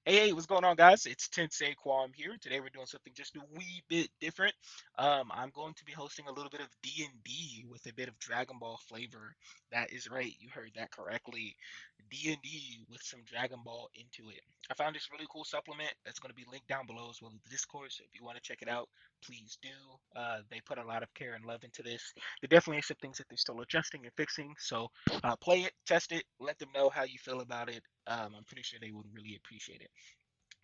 Hey, what's going on, guys? It's Tensei Kwam here. Today we're doing something just a wee bit different. I'm going to be hosting a little bit of D&D with a bit of Dragon Ball flavor. That is right, you heard that correctly. D&D with some Dragon Ball into it. I found this really cool supplement that's going to be linked down below as well as the Discord. So if you want to check it out, please do. They put a lot of care and love into this. There definitely are some things that they're still adjusting and fixing. So play it, test it, let them know how you feel about it. I'm pretty sure they would really appreciate it.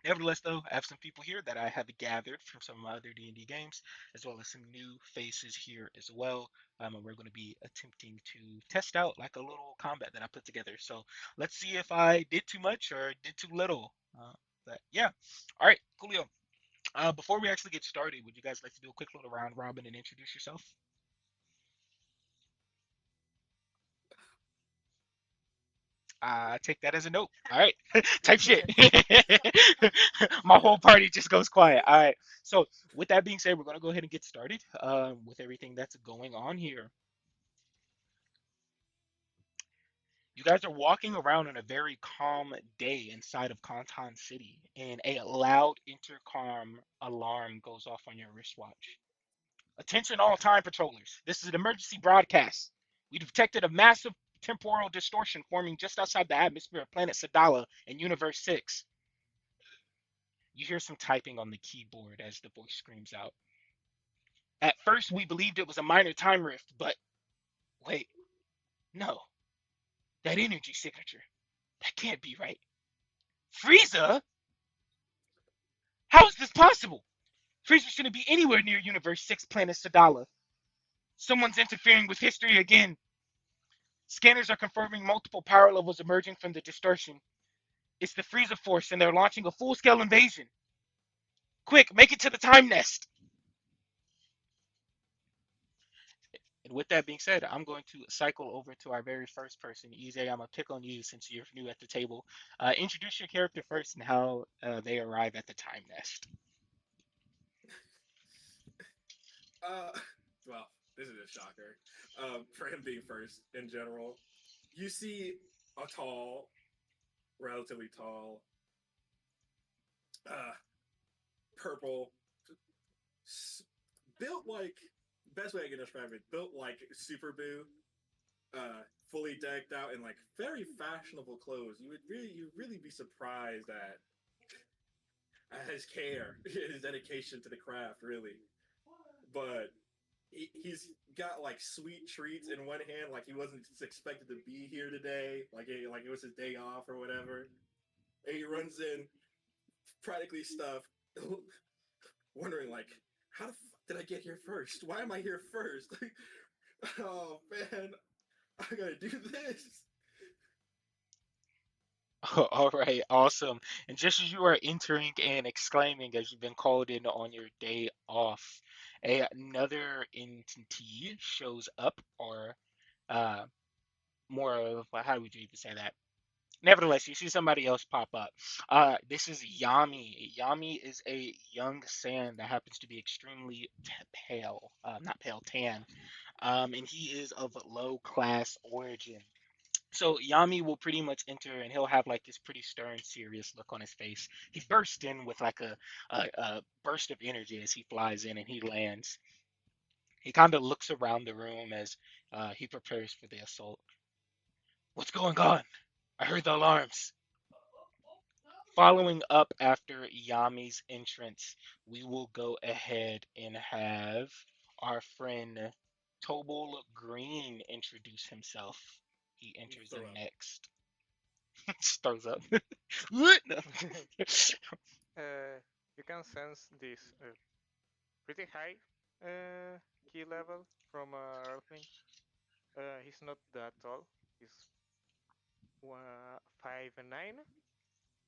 Nevertheless, though, I have some people here that I have gathered from some of my other D&D games, as well as some new faces here as well. And we're going to be attempting to test out like a little combat that I put together. So let's see if I did too much or did too little. But yeah, all right, coolio. Before we actually get started, would you guys like to do a quick little round robin and introduce yourself? I take that as a note. All right, type shit. My whole party just goes quiet. All right. So with that being said, we're gonna go ahead and get started with everything that's going on here. You guys are walking around on a very calm day inside of Kantan City, and a loud intercom alarm goes off on your wristwatch. Attention, all time patrollers. This is an emergency broadcast. We detected a massive temporal distortion forming just outside the atmosphere of planet Sadala in Universe 6. You hear some typing on the keyboard as the voice screams out. At first, we believed it was a minor time rift, but wait, no. That energy signature. That can't be right. Frieza? How is this possible? Frieza shouldn't be anywhere near Universe 6 planet Sadala. Someone's interfering with history again. Scanners are confirming multiple power levels emerging from the distortion. It's the Frieza Force, and they're launching a full scale invasion. Quick, make it to the time nest. And with that being said, I'm going to cycle over to our very first person. EJ, I'm going to pick on you since you're new at the table. Introduce your character first and how they arrive at the time nest. Uh, well, this is a shocker. For him being first in general, you see a tall, relatively tall, uh, purple, built like best way I can describe it, built like Super Boo, fully decked out in like very fashionable clothes. You really be surprised at his care, his dedication to the craft, really. But he's got like sweet treats in one hand, like he wasn't expected to be here today, like it was his day off or whatever. And he runs in, practically stuffed, wondering like, how the did I get here first? Why am I here first? Oh man, I gotta do this. All right, awesome. And just as you are entering and exclaiming as you've been called in on your day off, another entity shows up, or uh, more of how would you even say that? Nevertheless, you see somebody else pop up. This is Yami. Yami is a young Saiyan that happens to be extremely pale, not pale, tan, and he is of low class origin. So Yami will pretty much enter, and he'll have like this pretty stern, serious look on his face. He bursts in with like a burst of energy as he flies in and he lands. He kind of looks around the room as he prepares for the assault. What's going on? I heard the alarms. Following up after Yami's entrance, we will go ahead and have our friend Tobal Green introduce himself. He enters Throw in up. next. Just throws up. No. You can sense this pretty high uh, key level from Earthling. He's not that tall. He's 5'9",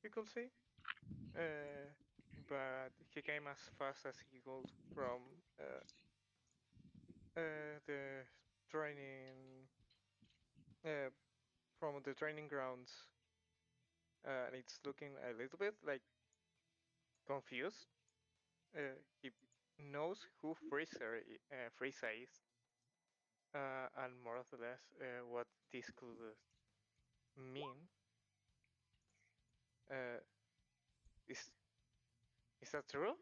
you could say. Uh, but he came as fast as he could from uh, the training uh, training grounds, and it's looking a little bit like confused. He knows who Frieza is, and more or less what this could mean. Uh, Is that true?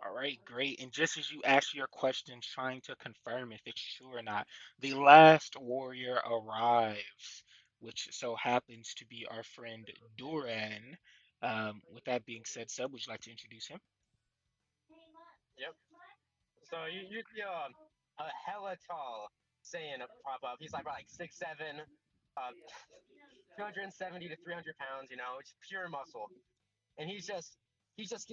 All right, great. And just as you ask your question, trying to confirm if it's true or not, the last warrior arrives, which so happens to be our friend Duran. With that being said, Seb, would you like to introduce him? Yep. So you see a hella tall Saiyan pop up. He's like probably like 6'7", 270 to 300 pounds. It's pure muscle, and he's just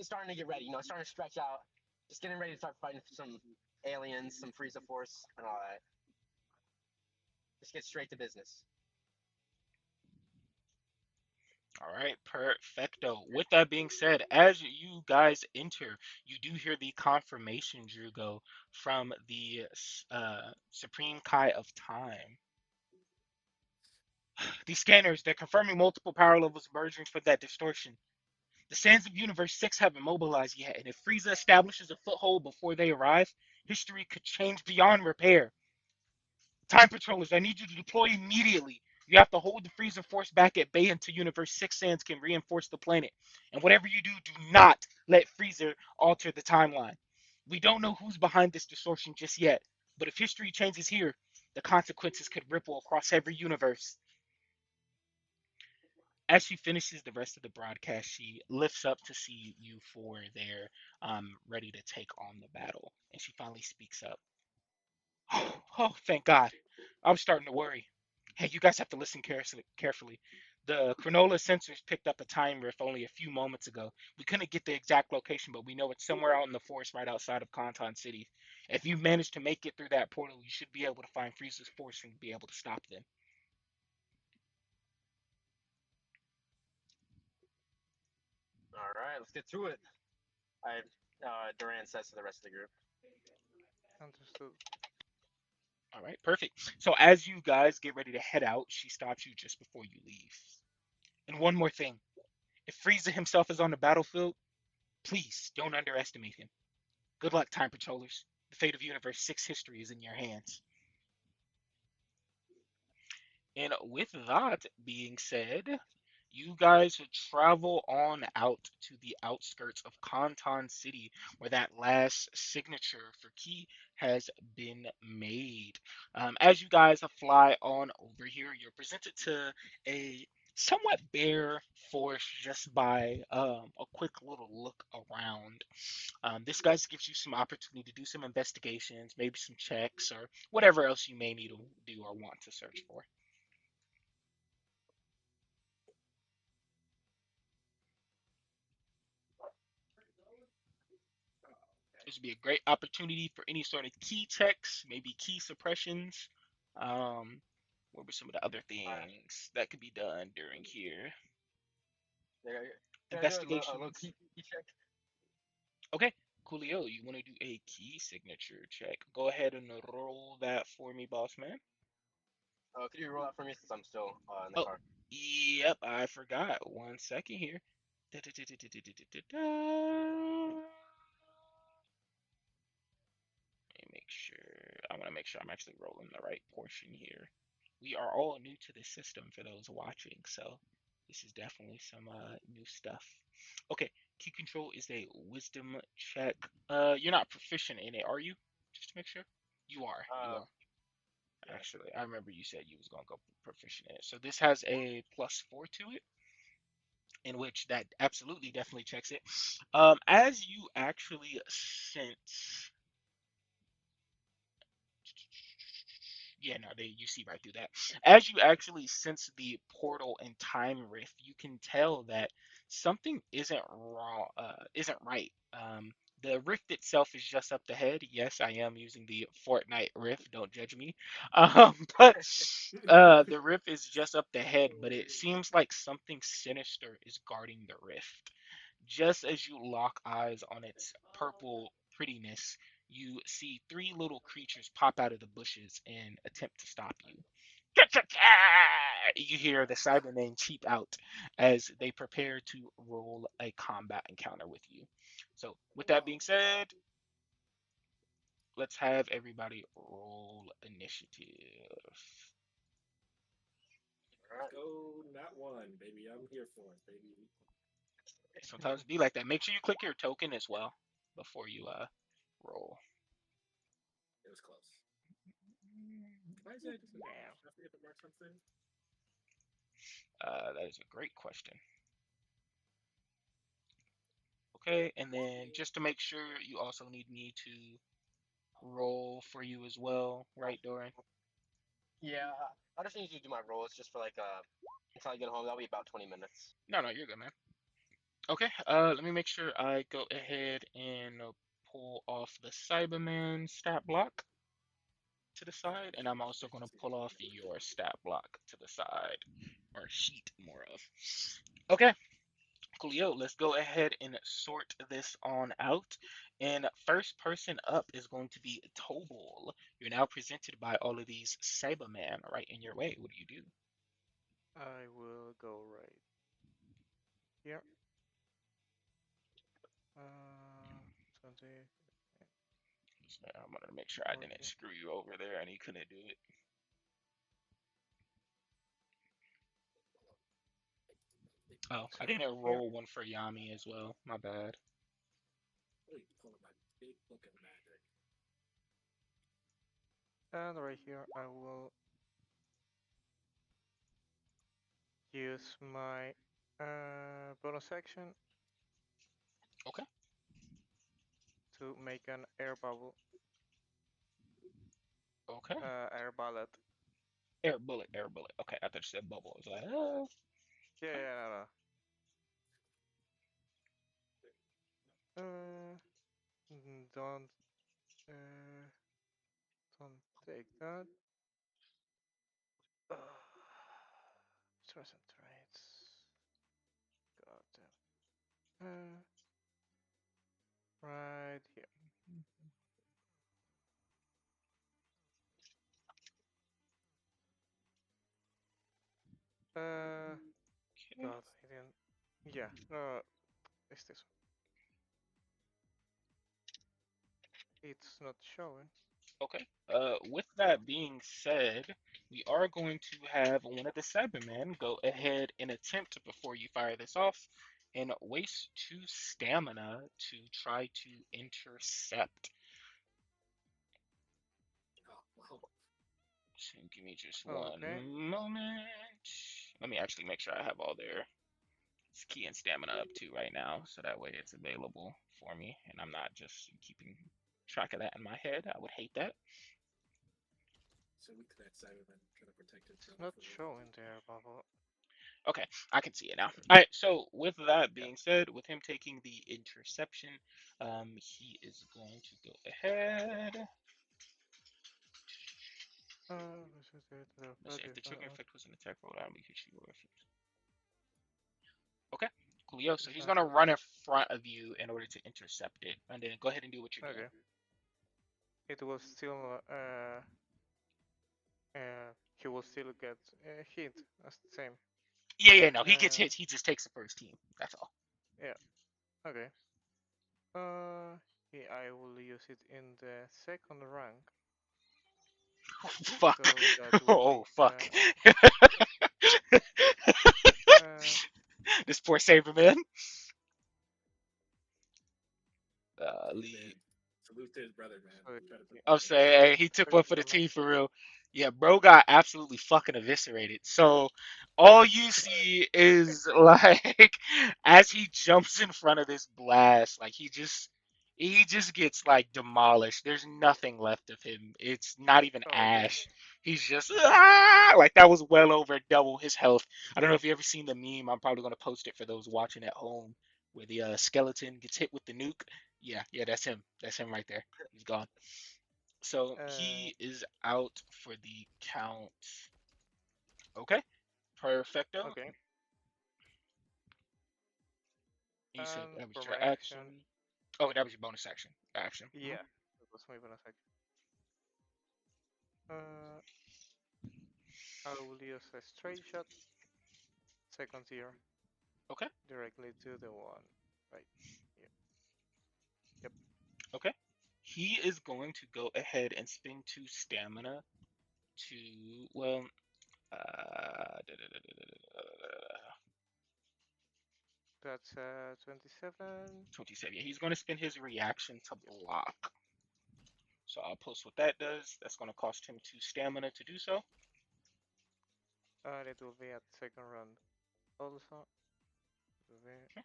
starting to get ready. Starting to stretch out, just getting ready to start fighting some aliens, some Frieza Force, and all that. Just get straight to business. All right, perfecto. With that being said, as you guys enter, you do hear the confirmation, Drugo, from the Supreme Kai of Time. These scanners, they're confirming multiple power levels emerging for that distortion. The sands of Universe 6 haven't mobilized yet, and if Frieza establishes a foothold before they arrive, history could change beyond repair. Time Patrollers, I need you to deploy immediately. You have to hold the Frieza force back at bay until Universe 6 sands can reinforce the planet. And whatever you do, do not let Frieza alter the timeline. We don't know who's behind this distortion just yet, but if history changes here, the consequences could ripple across every universe. As she finishes the rest of the broadcast, she lifts up to see you four there, ready to take on the battle. And she finally speaks up. Oh, thank God. I was starting to worry. Hey, you guys have to listen carefully. The Cronola sensors picked up a time rift only a few moments ago. We couldn't get the exact location, but we know it's somewhere out in the forest right outside of Kanton City. If you manage to make it through that portal, you should be able to find Frieza's force and be able to stop them. All right, let's get to it. I Duran says to the rest of the group. Understood. All right, perfect. So as you guys get ready to head out, she stops you just before you leave. And one more thing. If Frieza himself is on the battlefield, please don't underestimate him. Good luck, Time Patrollers. The fate of Universe 6 history is in your hands. And with that being said, you guys travel on out to the outskirts of Kanton City, where that last signature for Key has been made. As you guys fly on over here, you're presented to a somewhat bare forest just by a quick little look around. This guys gives you some opportunity to do some investigations, maybe some checks, or whatever else you may need to do or want to search for. This would be a great opportunity for any sort of key checks, maybe key suppressions. Um, what were some of the other All right, things that could be done during here? can I do a little Investigations. key check? Okay, Coolio, you want to do a key signature check? Go ahead and roll that for me, boss man. Could you roll out for me since I'm still in the Oh, car? yep, I forgot. 1 second here. Da-da-da-da-da-da-da-da. Let me make sure. I want to make sure I'm actually rolling the right portion here. We are all new to this system for those watching, so this is definitely some new stuff. Okay, key control is a wisdom check. You're not proficient in it, are you? Just to make sure. You are. You Uh, are. yeah. Actually, I remember you said you was gonna go proficient in it. So this has a +4 to it, in which that absolutely definitely checks it. As you actually sense, yeah, no, they you see right through that. As you actually sense the portal and time rift, you can tell that something isn't wrong, isn't right. The rift itself is just up the head. Yes, I am using the Fortnite rift. Don't judge me. But the rift is just up the head, but it seems like something sinister is guarding the rift. Just as you lock eyes on its purple prettiness, you see three little creatures pop out of the bushes and attempt to stop you. You hear the Cybermen cheep out as they prepare to roll a combat encounter with you. So, with that being said, let's have everybody roll initiative. All right. Go, not one, baby. I'm here for it, baby. Sometimes it be like that. Make sure you click your token as well before you roll. It was close. Why is that just a Damn. dash? I forget to mark something. That is a great question. Okay, and then just to make sure, you also need me to roll for you as well, right, Doran? Yeah, I just need you to do my rolls just for like until I get home. That'll be about 20 minutes. No, no, you're good, man. Okay, let me make sure I go ahead and pull off the Cyberman stat block to the side, and I'm also going to pull off your stat block to the side, or sheet more of. Okay, Coolio, let's go ahead and sort this on out. And first person up is going to be Tobal. You're now presented by all of these Cybermen right in your way. What do you do? I will go right here. 20, So I'm going to make sure I 40. didn't screw you over there and he couldn't do it. Oh, I didn't Here. roll one for Yami as well. My bad. Really pulling my big book of magic. And right here, I will use my bonus action Okay, to make an air bubble, okay. air bullet. Air bullet, air bullet. Okay, I thought you said bubble. I was like, oh, Yeah, okay. yeah, no, no. Don't, uh, don't take that. Stress and traits. God damn. Right here. Uh, Okay, God, I didn't. Yeah, no, it's this one. It's not showing. okay. With that being said, we are going to have one of the Cybermen go ahead and attempt before you fire this off and waste 2 stamina to try to intercept. Oh, wow. So give me just Okay. one moment. Let me actually make sure I have all their key and stamina up too right now, so that way it's available for me, and I'm not just keeping track of that in my head. I would hate that. So weak to that Cyberman trying to protect his It's brother not for real. showing there, bubble. Okay, I can see it now. All right, so with that Yeah. being said, with him taking the interception, he is going to go ahead. Let's see, if the triggering effect was an attack roll, I'll make you roll. Okay, coolio. So he's Not gonna yet. run in front of you in order to intercept it, and then go ahead and do what you're doing. Okay. It will still he will still get hit as the same. Yeah, yeah, no, he gets Uh, hit. He just takes the first team. That's all. yeah. Okay. Uh, I will use it in the second rank, Fuck. so that will Oh, be fuck. uh, This poor Saberman. Man, Lee. salute to his brother, man. so Try to yeah, I'm protect him. saying, hey, he took one for the damage. team for real. Yeah, bro got absolutely fucking eviscerated. So all you see is like as he jumps in front of this blast, like he just gets like demolished. There's nothing left of him. It's not even Oh, okay. ash. He's just like that was well over double his health. I don't know if you ever seen the meme. I'm probably gonna post it for those watching at home, where the skeleton gets hit with the nuke. Yeah, yeah, that's him. That's him right there. He's gone. So Uh, he is out for the count. Okay, perfecto. okay. You said And that was for your my action. action, Oh, that was your bonus action. Action. yeah, that was my bonus action. Uh, I will use a straight shot, second tier, Okay, directly to the one right here. Yep. okay. He is going to go ahead and spend 2 stamina to, well, uh, That's 27. 27. Yeah, he's going to spend his reaction to block. So I'll post what that does. That's going to cost him 2 stamina to do so. It will be at second round. Also, it will be,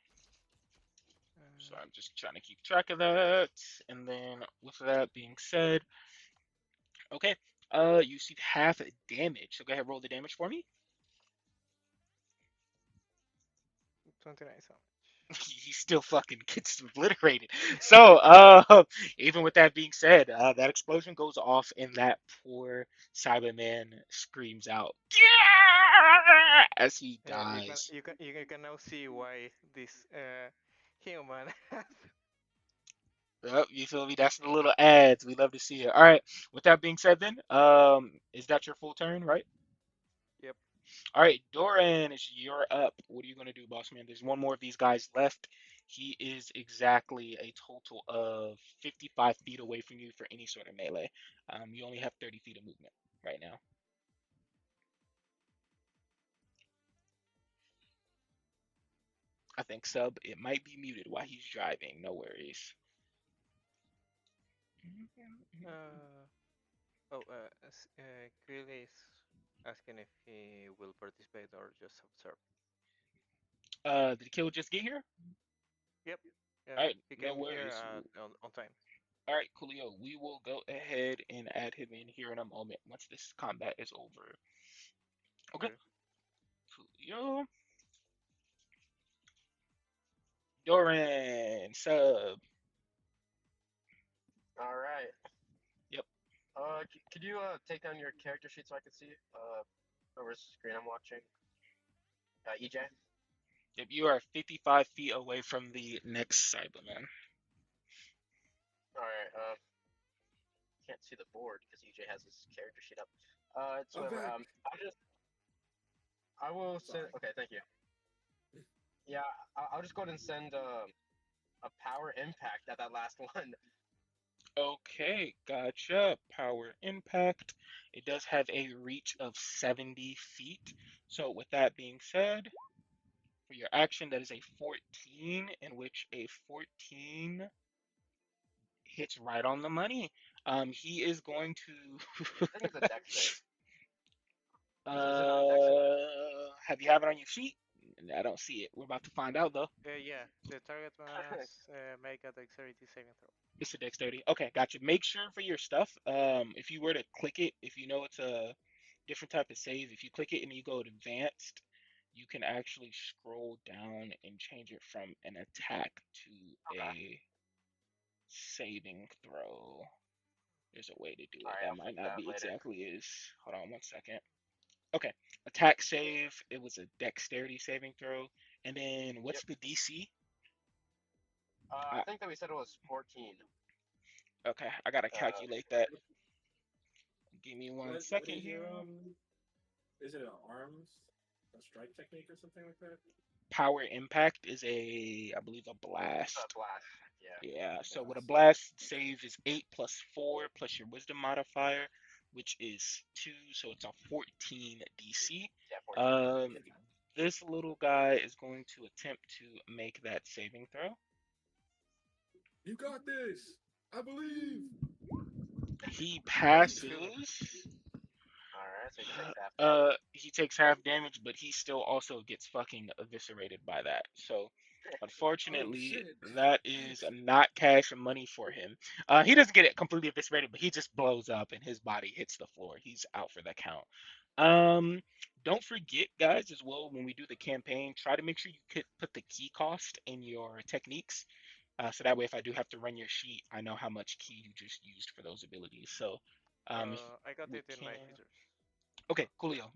So I'm just trying to keep track of that. And then with that being said, okay, you see half damage. So go ahead, roll the damage for me. 29 damage. He still fucking gets obliterated. So, even with that being said, that explosion goes off, and that poor Cyberman screams out as he You can dies. you can you can now see why this human has. Yep, you feel me? That's the little ads. We love to see it. All right. With that being said, then, is that your full turn, right? Yep. All right, Doran, you're up. What are you gonna do, boss man? There's one more of these guys left. He is exactly a total of 55 feet away from you for any sort of melee. You only have 30 feet of movement right now. I think sub. It might be muted while he's driving. No worries. Uh, Krill is asking if he will participate or just observe. Did the kill just get here? Yep. Yeah, All right, he no came here worries. on time. All right, Coolio. We will go ahead and add him in here in a moment once this combat is over. Okay, Okay. Coolio. Doran, sub. All right. Yep. Could you take down your character sheet so I can see over screen I'm watching? EJ. If you are 55 feet away from the next Cyberman. All right. Can't see the board because EJ has his character sheet up. It's I'm whatever. back. I will send. Sorry. Okay, thank you. Yeah, I'll just go ahead and send a power impact at that last one. Okay, gotcha. Power impact. It does have a reach of 70 feet. So, with that being said, for your action, that is a 14, in which a 14 hits right on the money. He is going to. I think it's a deck save. Is it not a deck save? Have you have it on your sheet? I don't see it. We're about to find out though. Yeah, the target must make a dexterity saving throw. It's a dexterity. Okay, gotcha. Make sure for your stuff, if you were to click it, if you know it's a different type of save, if you click it and you go to advanced, you can actually scroll down and change it from an attack to Okay. a saving throw. There's a way to do All it. right, That I'll might fix not that be later. exactly as. Hold on 1 second. Okay, attack save. It was a dexterity saving throw. And then Yep. what's the DC? I think that we said it was 14. Okay, I gotta Uh, calculate that. Give me one What second is your here. Is it an arms, a strike technique or something like that? Power impact is I believe a it's a blast. blast. Yeah. Yeah, so with a Blast. blast save is 8 plus 4 plus your wisdom modifier, which is 2, so it's a 14 DC. Yeah, 14. Um, this little guy is going to attempt to make that saving throw. You got this. I believe. He How's he feeling? passes. All right, so he takes half damage. He takes half damage, but he still also gets fucking eviscerated by that. So, Oh unfortunately, shit. that is not cash money for him. He doesn't get it completely eviscerated, but he just blows up and his body hits the floor. He's out for the count. Um, don't forget, guys, as well, when we do the campaign, try to make sure you could put the key cost in your techniques. So that way, if I do have to run your sheet, I know how much key you just used for those abilities. So, if I got we it in can. my features. Okay, coolio.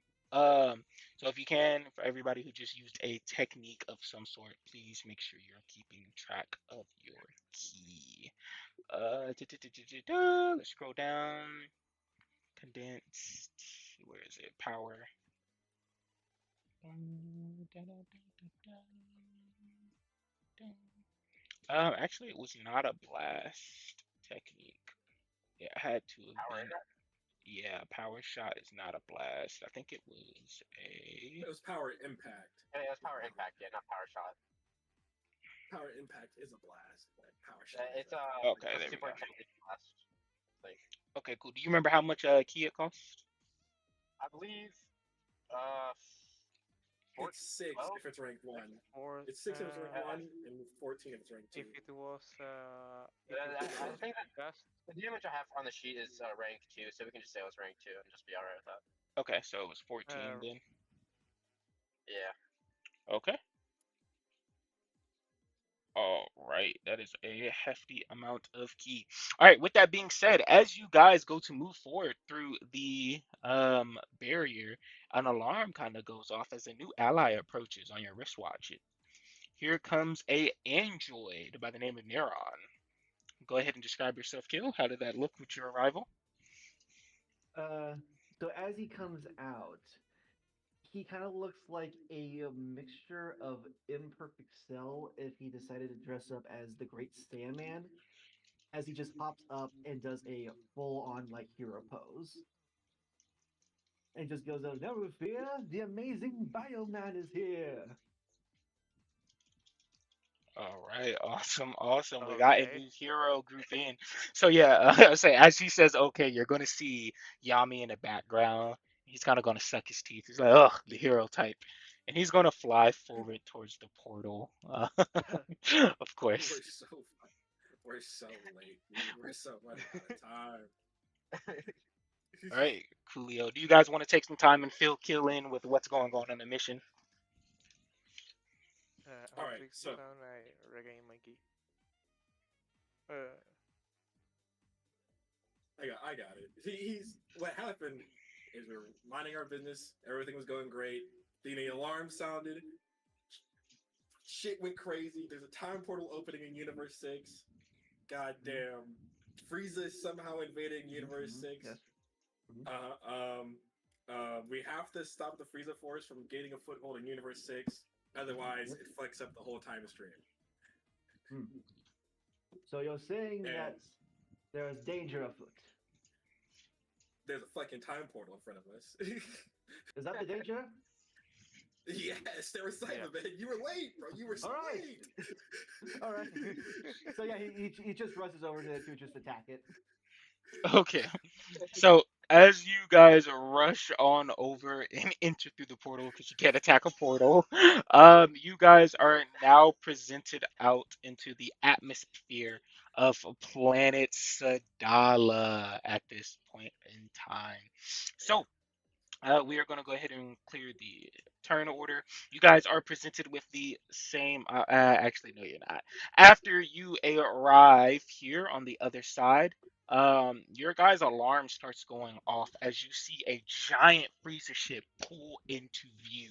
So if you can, for everybody who just used a technique of some sort, please make sure you're keeping track of your key. Let's scroll down. Condensed. Where is it? Power. Actually, it was not a blast technique. It had to have Power been. impact. Yeah, power shot is not a blast. I think it was It a. was power impact. Yeah, it was power impact. Yeah, not power shot. Power Impact is a blast. Like Power Shot is It's a Okay, a there we super go. intense blast. Like Okay, cool. Do you remember how much key it costs? I believe uh it's 6 12. if it's rank Like 1. for It's 6 if it's rank Uh, 1 and 14 if it's rank 2. if it I was think that just the damage I have on the sheet is rank 2, so we can just say it was rank 2 and just be alright with that. Okay, so it was 14 uh, then. Yeah. Okay. All right, that is a hefty amount of key. All right, with that being said, as you guys go to move forward through the barrier, an alarm kind of goes off as a new ally approaches on your wristwatch. Here comes a android by the name of Neuron. Go ahead and describe yourself, Kill. How did that look with your arrival? Uh, so as he comes out, he kind of looks like a mixture of Imperfect Cell if he decided to dress up as the Great Sandman, as he just hops up and does a full-on like hero pose and just goes, "Oh, never fear, the amazing Bioman is here." All right, awesome, awesome. We got a okay. new hero group in. So yeah, I say as he says, okay, you're gonna see Yami in the background. He's kind of gonna suck his teeth. He's like, ugh, the hero type, and he's gonna fly forward towards the portal. Of We're course. so we're so late, dude. We're so running out of time. All right, Coolio. Do you guys want to take some time and fill Kill in with what's going on in the mission? All I'll right, click so this on. I regain my key. Uh, I got it. He's what happened is we were minding our business. Everything was going great. Then the alarm sounded. Shit went crazy. There's a time portal opening in Universe 6. Goddamn. Frieza is somehow invading Universe Mm-hmm. 6. Yes. Mm-hmm. We have to stop the Frieza Force from gaining a foothold in Universe 6. Otherwise, Yep. it fucks up the whole time stream. Hmm. So you're saying And that there is danger afoot. there's a fucking time portal in front of us. Is that the danger? Yes, there was yeah. Cyberman. You were late, bro. You were so All right. late. All right. So yeah, he just rushes over to just attack it. Okay. So as you guys rush on over and enter through the portal, because you can't attack a portal, you guys are now presented out into the atmosphere of planet Sadala at this point in time. So we are going to go ahead and clear the turn order. You guys are presented with the same. Actually, no, you're not. After you arrive here on the other side, your guys' alarm starts going off as you see a giant freezer ship pull into view.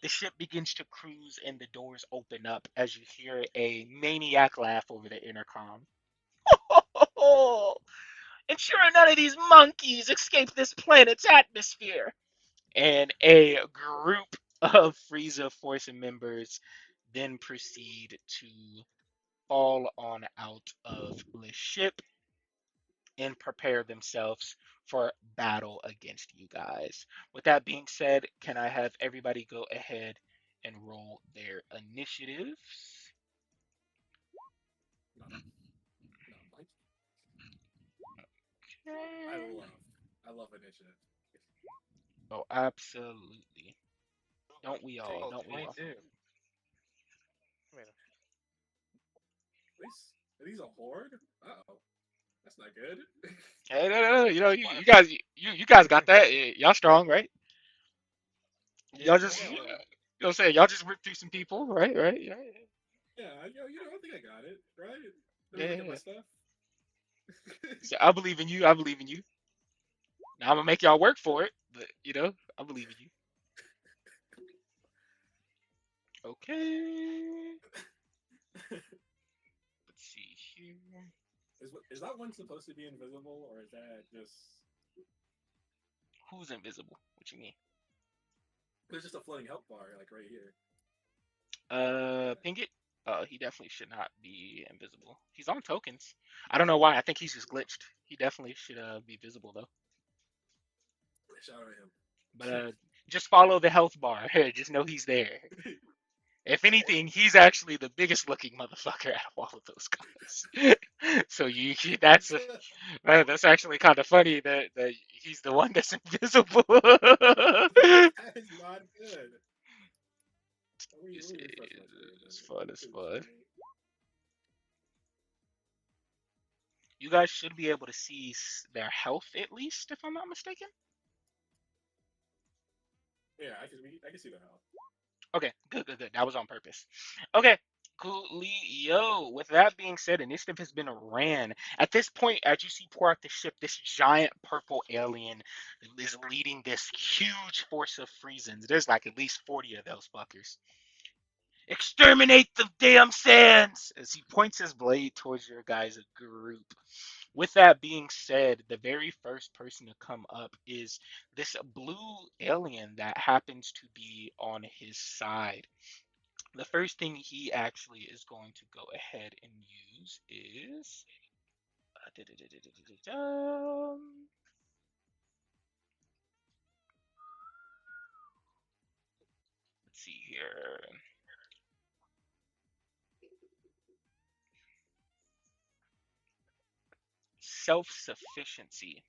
The ship begins to cruise and the doors open up as you hear a maniac laugh over the intercom. Ensure none of these monkeys escape this planet's atmosphere, and a group of Frieza Force members then proceed to fall on out of the ship and prepare themselves for battle against you guys. With that being said, can I have everybody go ahead and roll their initiatives? Not a, not a monkey. I Okay. love, I love initiative. Oh, absolutely. Don't we all? Oh, Don't we all? 22. Well, Are these a horde? Uh-oh. That's not good. Hey, no, no, no, you guys, you guys got that. Y'all strong, right? Yeah, Y'all I just, got you know one. what I'm saying? Y'all just ripped through some people, right? Right? Yeah, Yeah, I think I got it, right? Let me yeah, look yeah. at my Yeah. stuff. So I believe in you. I believe in you. Now I'm gonna make y'all work for it, but I believe in you. Okay. Let's see here. Is that one supposed to be invisible, or is that just Who's invisible? What you mean? there's just a floating health bar like right here? Yeah. Ping it. He definitely should not be invisible. He's on tokens. I don't know why. I think he's just glitched. He definitely should be visible though. Shout out But just follow the health bar. Just know he's there. him. If anything, he's actually the biggest looking motherfucker out of all of those guys. So It's that's actually kind of funny that he's the one that's invisible. that is not good. It's, Let me refresh my screen. it's fun. It's Pretty fun. funny. You guys should be able to see their health at least, if I'm not mistaken. Yeah, I can see the how. Okay, good, good, good. That was on purpose. Okay, coolio. With that being said, initiative has been ran. At this point, as you see pour out the ship, this giant purple alien is leading this huge force of Friesens. There's like at least 40 of those fuckers. Exterminate the damn sands! As he points his blade towards your guys' group. With that being said, the very first person to come up is this blue alien that happens to be on his side. The first thing he actually is going to go ahead and use is let's see here, self-sufficiency.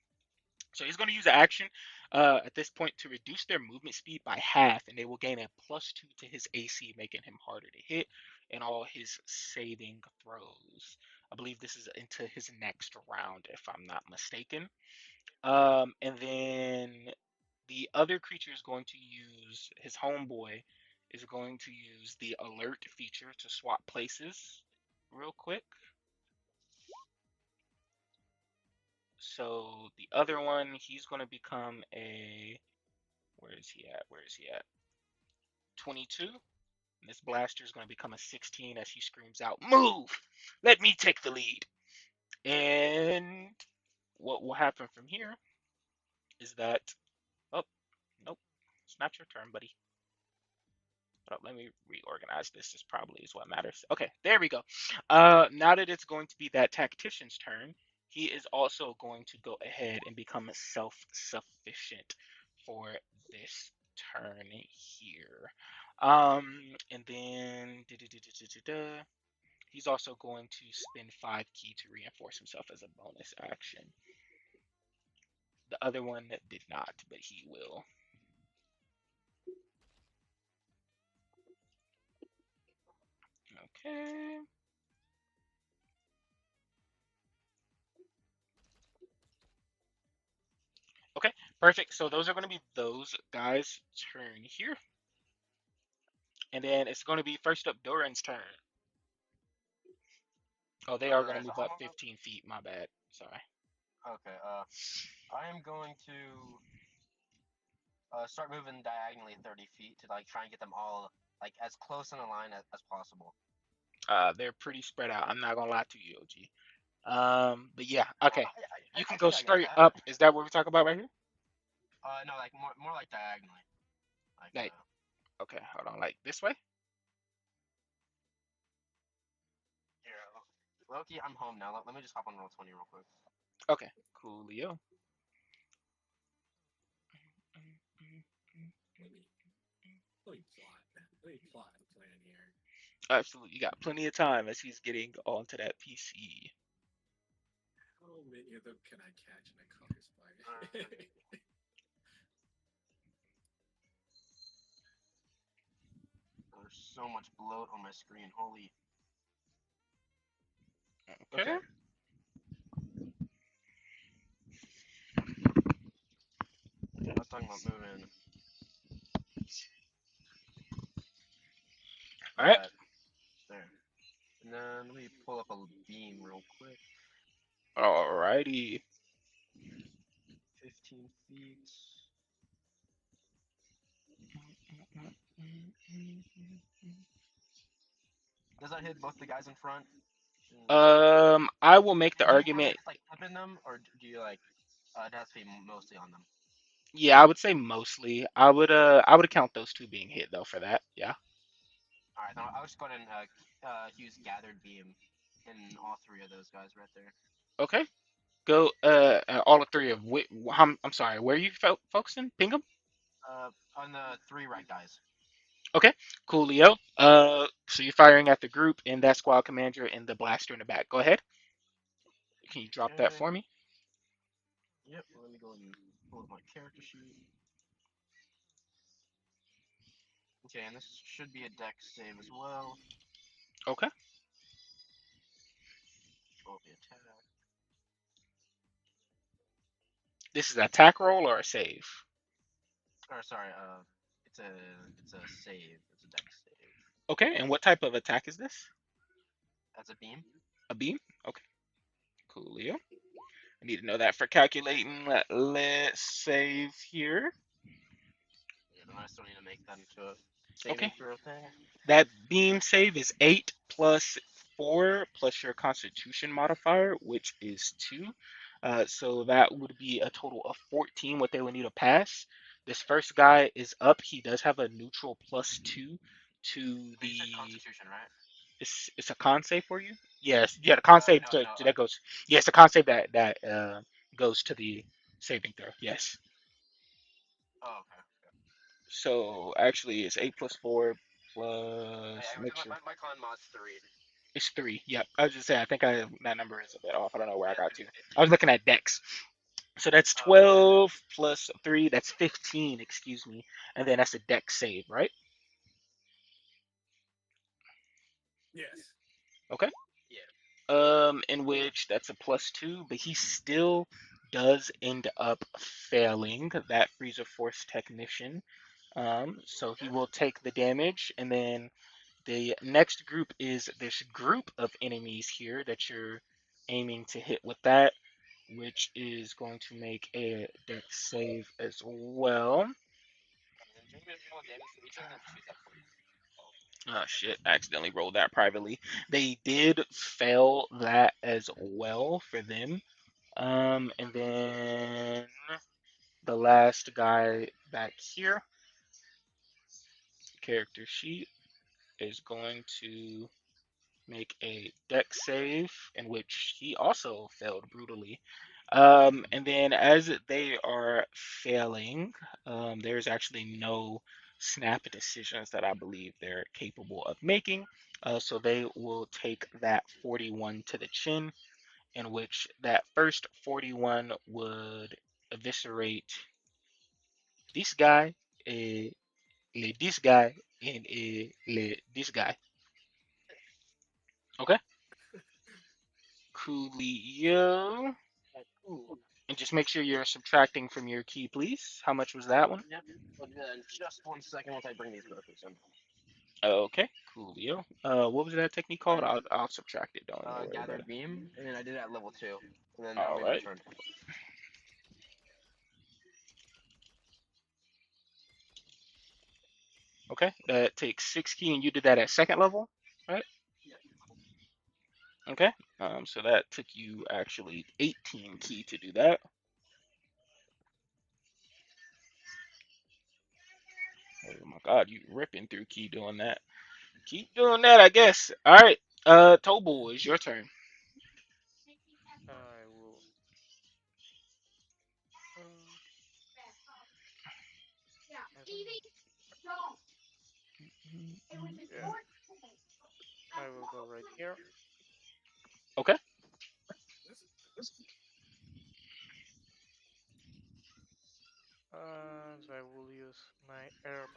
So he's going to use an action at this point to reduce their movement speed by half, and they will gain a +2 to his AC, making him harder to hit in all his saving throws. I believe this is into his next round, if I'm not mistaken. And then the other creature is going to use his homeboy is going to use the alert feature to swap places real quick. So the other one, he's going to become a, where is he at? Where is he at? 22. And this blaster is going to become a 16 as he screams out, "Move! Let me take the lead." And what will happen from here is that, oh, nope, it's not your turn, buddy. Let me reorganize this. This probably is what matters. Okay, there we go. Now that it's going to be that tactician's turn, he is also going to go ahead and become self-sufficient for this turn here. And then he's also going to spend 5 ki to reinforce himself as a bonus action. The other one did not, but he will. Okay. Okay, perfect. So those are going to be those guys' turn here. And then it's going to be first up Doran's turn. Oh, they are going to Alright, so move up 15 feet. My bad. Sorry. okay, I am going to start moving diagonally 30 feet to like try and get them all like as close in a line as possible. They're pretty spread out. I'm not going to lie to you, OG. But yeah, okay. You I can go think I got straight that. up. Is that what we're talking about right here? No, like more like diagonally. Like Like, okay, hold on. Like this way? here, Loki, I'm home now. Let me just hop on roll 20 real quick. Okay, coolio. Let me plot a plan here. Absolutely. You got plenty of time as he's getting onto that PC. How many of them can I catch in a cocker spike? There's so much bloat on my screen. Holy. Okay. Okay. I was talking about moving. All right. There. And then let me pull up a beam real quick. Alrighty. 15 feet. Does that hit both the guys in front? I will make the Do you count argument. if it's like flipping them, or do you like it has to be mostly on them? Yeah, I would say mostly. I would count those two being hit though for that. Yeah. All right, then I'll just go ahead and use gathered beam in all three of those guys right there. Okay. Go. All three of. I'm sorry. Where are you focusing? Ping 'em. On the three right guys. Okay, coolio. So you're firing at the group and that squad commander and the blaster in the back. Go ahead. Can you drop that Okay. for me? Yep. Let me go and pull up my character sheet. Okay, and this should be a deck save as well. Okay. Roll the attack. This is an attack roll or a save? Or sorry, it's a it's a save. It's a deck save. Okay, and what type of attack is this? That's a beam. A beam? Okay, coolio. I need to know that for calculating. Let's save here. Yeah, then I still need to make that into a Okay, saving throw thing. that beam save is 8 plus 4 plus your constitution modifier, which is 2. So that would be a total of 14 what they would need to pass. This first guy is up. He does have a neutral plus 2 to But you said the. Constitution, right? It's a con save for you? Yes. Yeah, the con save No, no. that goes. Yes, the con save that goes to the saving throw. Yes. Oh, okay. So actually, it's 8 plus 4 I, plus. I, Make my, sure. my my con mod's 3. It's 3. Yep. I was just saying, I think that number is a bit off. I don't know where I Yeah, got to. maybe 15. I was looking at Dex. So that's Oh, okay. 12 plus 3. That's 15, excuse me. And then that's a Dex save, right? Yes. Okay. Yeah. In which that's a plus 2, but he still does end up failing that Freezer Force Technician. So he Okay. will take the damage, and then the next group is this group of enemies here that you're aiming to hit with that, which is going to make a dex save as well. And do me a roll damage for each of them. Just use that point. Oh. Oh shit, I accidentally rolled that privately. They did fail that as well for them. And then the last guy back here, character sheet, is going to make a dex save in which he also failed brutally. And then as they are failing, there's actually no snap decisions that I believe they're capable of making. So they will take that 41 to the chin, in which that first 41 would eviscerate this guy, uh, this guy, and this guy. Okay, coolio. Ooh. And just make sure you're subtracting from your key, please. How much was that one? Yep. I'll do that in just 1 second once I bring these brokers in. Okay, coolio. What was that technique called? Alright. I'll subtract it. Don't even worry about Gather it. beam, and then I did it at level 2. And then that'll All be my right. turn. Okay, that takes 6 key, and you did that at second level, right? Yep. Okay. So that took you actually 18 key to do that. Oh my God, you ripping through key doing that. Keep doing that, I guess. All right. Tobo, it's your turn. I will. Uh, I don't know. Yeah, I will go right here, Okay. and I will use my air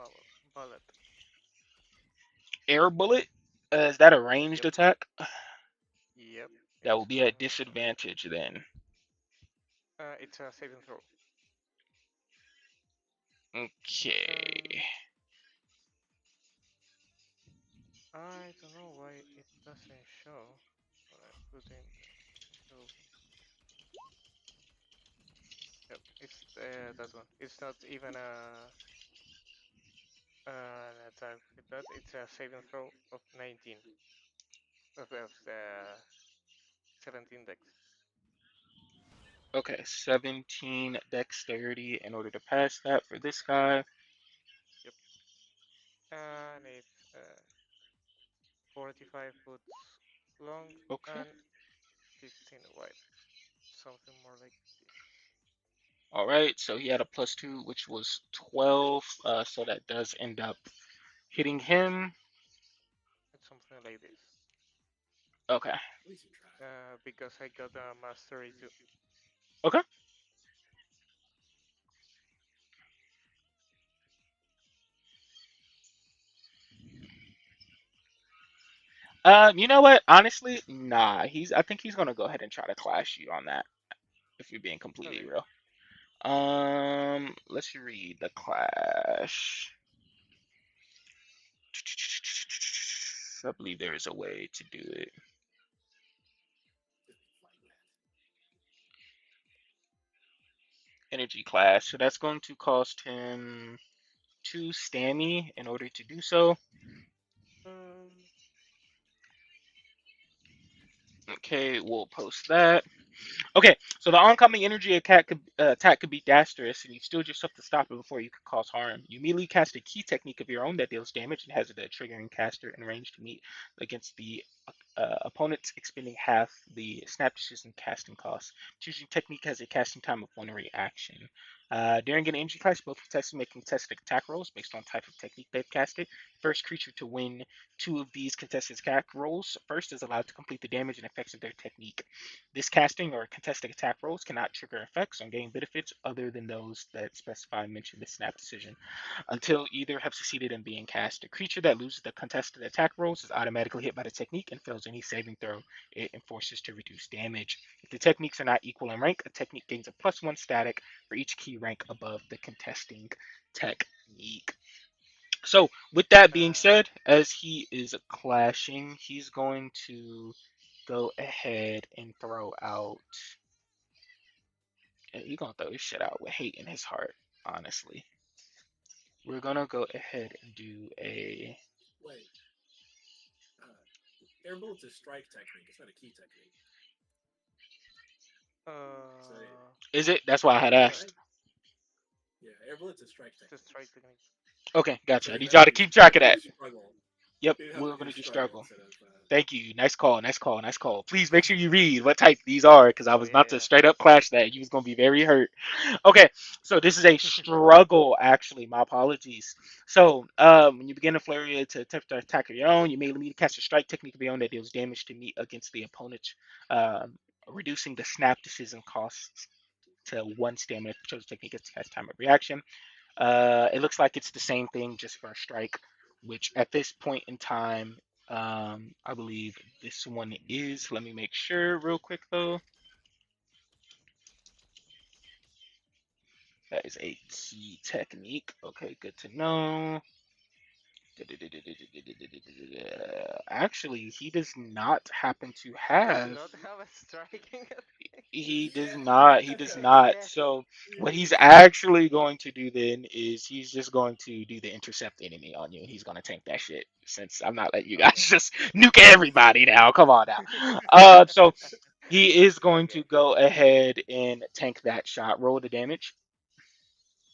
bullet. Air bullet. Is that a ranged Yep, attack? yep. That will It's be at disadvantage then. it's a saving throw. Okay. And I don't know why it doesn't show when I put in the show. Yep, it's that one. It's not even an attack with that. It's a saving throw of 19 of 17 dex. Okay, 17 dexterity in order to pass that for this guy. Yep, and it's 45 foot long Okay. and 15 wide. Something more like this. All right, so he had a plus 2, which was 12. So that does end up Hitting him. It's something like this. Okay. At least you tried. Because I got a mastery too. Okay. You know what? Honestly, nah. I think he's gonna go ahead and try to clash you on that. If you're being completely Okay. real. Let's read the clash. I believe there is a way to do it. Energy clash. So that's going to cost him two stammy in order to do so. Um, Okay, we'll post that. Okay, so the oncoming energy attack could be disastrous, and you still just have to stop it before you could cause harm. You immediately cast a key technique of your own that deals damage and has a triggering caster in range to meet against the opponents, expending half the snap decision casting cost. Choosing technique has a casting time of one reaction. During an energy clash, both contestants make contested attack rolls based on type of technique they've casted. First creature to win two of these contested attack rolls first is allowed to complete the damage and effects of their technique. This casting or contested attack rolls cannot trigger effects on gain benefits other than those that specify mention the snap decision until either have succeeded in being cast. A creature that loses the contested attack rolls is automatically hit by the technique and fails any saving throw it enforces to reduce damage. If the techniques are not equal in rank, a technique gains a +1 static for each key rank above the contesting technique. So, with that being uh, said, as he is clashing, he's going to go ahead and throw out. He's gonna throw his shit out with hate in his heart, honestly. We're gonna go ahead and do a. Wait, uh, air bullets is strike technique. It's not a key technique. So uh, Is it? That's why I had yeah, asked. yeah, air bullets is strike the technique. strike technique. Okay, So gotcha. I you'd need have y'all to to do keep you'd track have of to do that. struggle. Yep, You'd have we're to do gonna do struggle struggle. instead of. Thank you. Nice call. Nice call. Nice call. Please make sure you read what type these are, because I Oh was about to yeah, straight up clash that. You was gonna be very hurt. Okay, so this is a struggle. Actually, my apologies. So, when you begin a flurry to attempt to attack of your own, you may immediately cast a strike technique of your own that deals damage to meet against the opponent, um, reducing the snap decision costs to one stamina. Chosen technique has time of reaction. It looks like it's the same thing just for a strike, which at this point in time, I believe this one is. Let me make sure real quick though. That is a key technique. Okay, good to know. Actually, he does not happen to does have. not have a striking attack. He does not. He does not. Yeah. So what he's Yes. actually going to do then is he's just going to do the intercept enemy on you. He's going to tank that shit. Since I'm not letting you guys Okay. just nuke everybody now. Come on now. So he is going to Okay. go ahead and tank that shot. Roll the damage.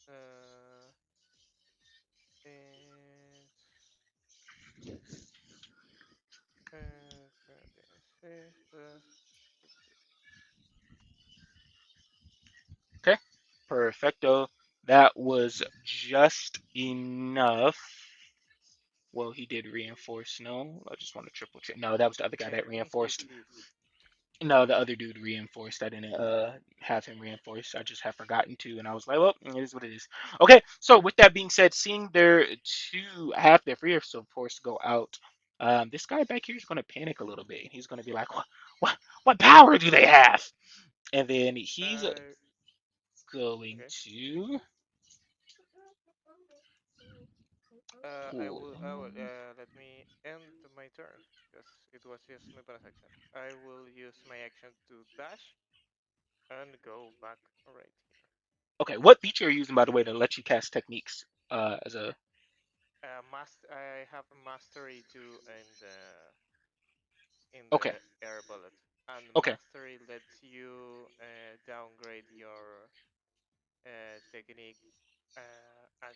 Uh, it's save plus 50. Okay. Perfecto. That was just enough. Well, he did reinforce. No, I just want to triple check. No, that was the other guy Yeah, that I think he reinforced. did. No, the other dude reinforced. I didn't have him reinforced. I just have forgotten to, and I was like, well, it is what it is. Okay, so with that being said, seeing their two have their free of force go out, this guy back here is going to panic a little bit. He's going to be like, what power do they have? And then he's Uh, going okay. to pull. I will. Let me end my turn because it was just my bonus action. I will use my action to dash and go back right here. Okay, what feature are you using, by the way, to let you cast techniques as a. I have a mastery too in Okay, the air bullet, and okay, mastery lets you downgrade your technique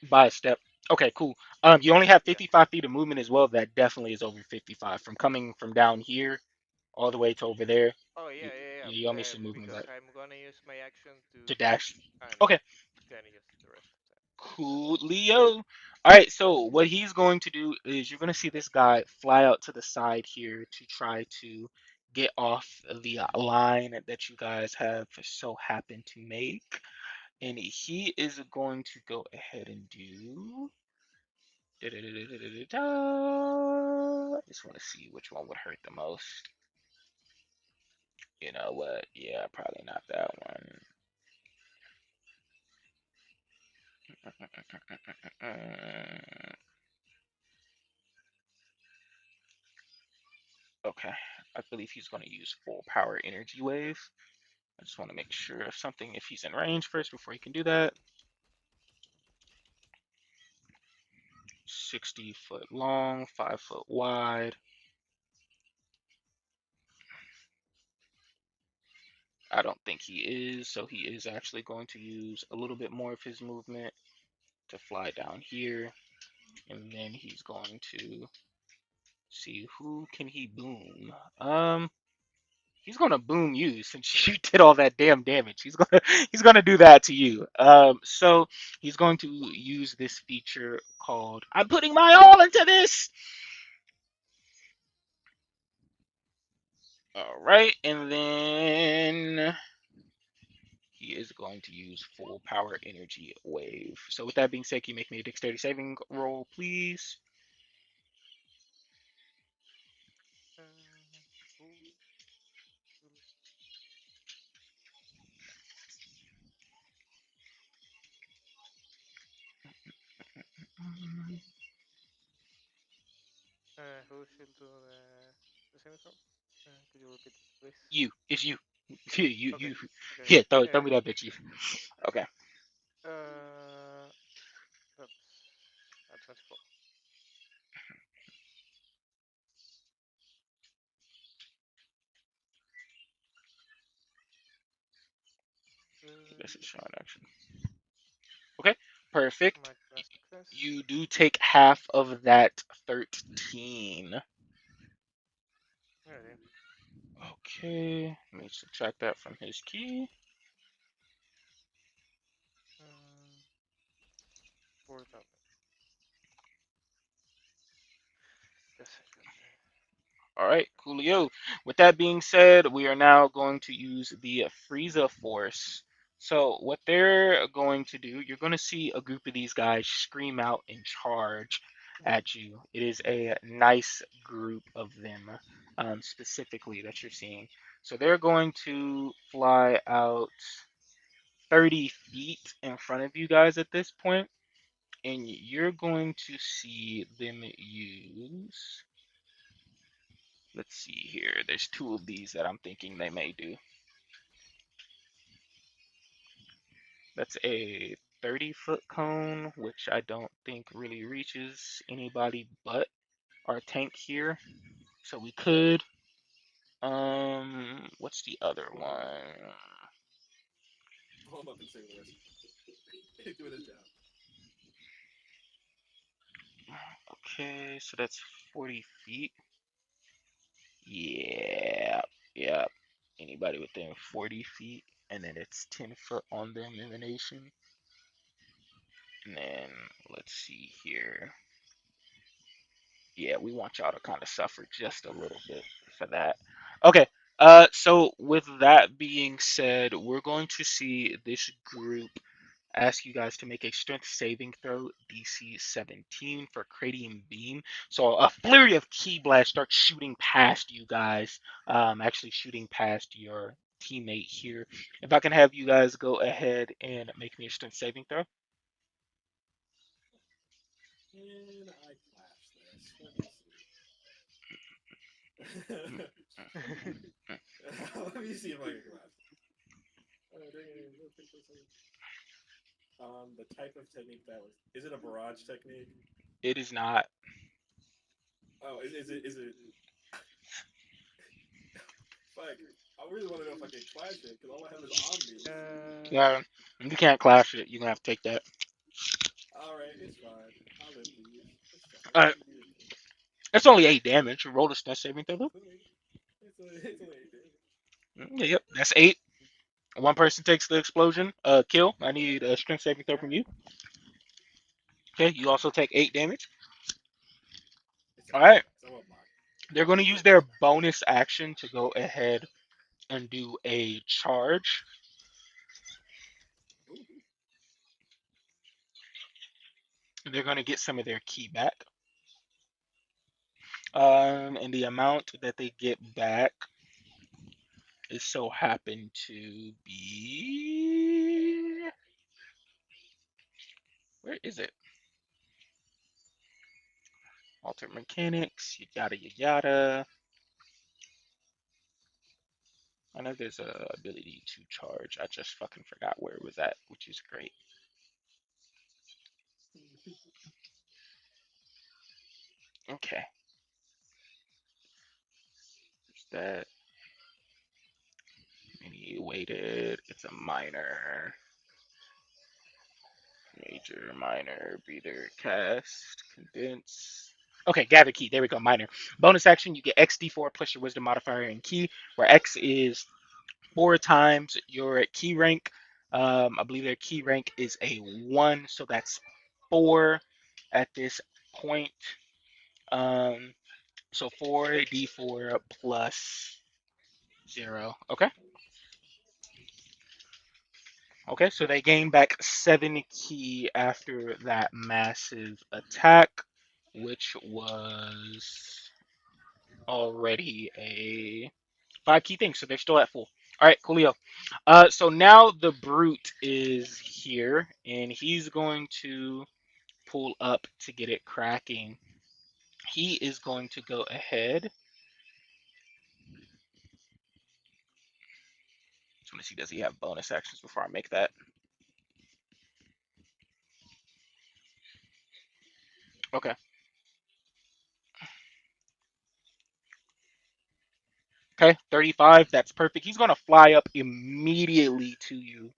by a action. step. Okay, cool. You only have Yeah. 55 feet of movement as well. That definitely is over 55. From coming from down here all the way to over there, Oh you, yeah, yeah, yeah. you only see movement Because back I'm gonna use my action to to dash. dash and Okay, then use the rest. Coolio. All right, so what he's going to do is you're going to see this guy fly out to the side here to try to get off the line that you guys have so happened to make. And he is going to go ahead and do. I just want to see which one would hurt the most. You know what? Yeah, probably not that one. Okay, I believe he's going to use full power energy wave. I just want to make sure of something if he's in range first before he can do that. 60-foot long, 5-foot wide. I don't think he is, so he is actually going to use a little bit more of his movement to fly down here, and then he's going to see who can he boom. He's gonna boom you since you did all that damn damage. He's gonna do that to you. So he's going to use this feature called "I'm putting my all into this." All right, and then he is going to use full power energy wave. So with that being said, can you make me a dexterity saving roll, please? Who will, who should do the saving throw? Could you repeat it, please? You, it's you. You, Okay. you. Okay. Here, throw Yeah. me that bitch, you. Okay, Uh, that's 24. this is Uh, showing action. Okay, perfect. my class success. You do take half of that 13. Okay. Okay, let me subtract that from his key. Um, 4,000. Just a second. All right, coolio. With that being said, we are now going to use the Frieza Force. So what they're going to do, you're going to see a group of these guys scream out and charge at you. It is a nice group of them, specifically that you're seeing. So they're going to fly out 30 feet in front of you guys at this point, and you're going to see them use. Let's see here. There's two of these that I'm thinking they may do. That's a 30-foot cone, which I don't think really reaches anybody but our tank here. So we could. What's the other one? Pull him up and say the rest. He's doing his job. Okay, so that's 40 feet. Yeah, yeah. Anybody within 40 feet, and then it's 10 foot on them in the nation. And then let's see here. Yeah, we want y'all to kind of suffer just a little bit for that. Okay. So with that being said, we're going to see this group ask you guys to make a strength saving throw, DC 17 for Cranium Beam. So a flurry of Ki Blast starts shooting past you guys, actually shooting past your teammate here. If I can have you guys go ahead and make me a strength saving throw. Can I clash this? Let me see. Let me see if I can clash. Oh, dang it. The type of technique that was. Is it a barrage technique? It is not. Oh, is it? Fuck. I really want to know if I can clash it because all I have is omnis. uh, Yeah, you can't clash it. You're gonna have to take that. All right, it's fine. I'll live these. It's fine. All Let right, me do this. it's only 8 damage. Roll the strength saving throw. It's only, it's only 8 damage. Yep, that's 8. One person takes the explosion. Kill. I need a strength saving throw from you. Okay, you also take 8 damage. It's All right, so am I. they're going to use their bonus action to go ahead and do a charge. Ooh, They're going to get some of their key back. And the amount that they get back is so happen to be. Where is it? Alter mechanics, yada yada yada. I know there's a ability to charge. I just fucking forgot where it was at, which is great. Okay, there's that. Mini weighted. It's a minor, major, minor, breather, cast, condense. Okay, gather key. There we go. Minor. Bonus action. You get XD4 plus your wisdom modifier and key, where X is 4 times your key rank. I believe their key rank is a 1, so that's 4 at this point. Um, so 4d4 plus 0. Okay. Okay, so they gain back 7 key after that massive attack, which was already a 5 key thing, so they're still at full. All right, coolio. So now the brute is here, and he's going to pull up to get it cracking. He is going to go ahead. Just want to see, does he have bonus actions before I make that? Okay. Okay, 35. That's perfect. He's going to fly up immediately to you,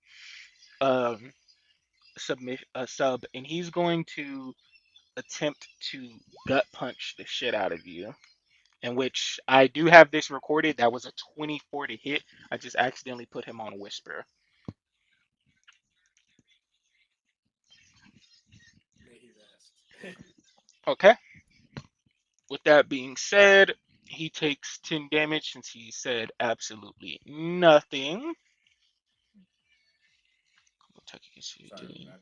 um, sub, and he's going to attempt to gut punch the shit out of you. In which I do have this recorded. That was a 24 to hit. I just accidentally put him on whisper. may he rest. Okay. With that being said, he takes 10 damage since he said absolutely nothing. Sorry about that.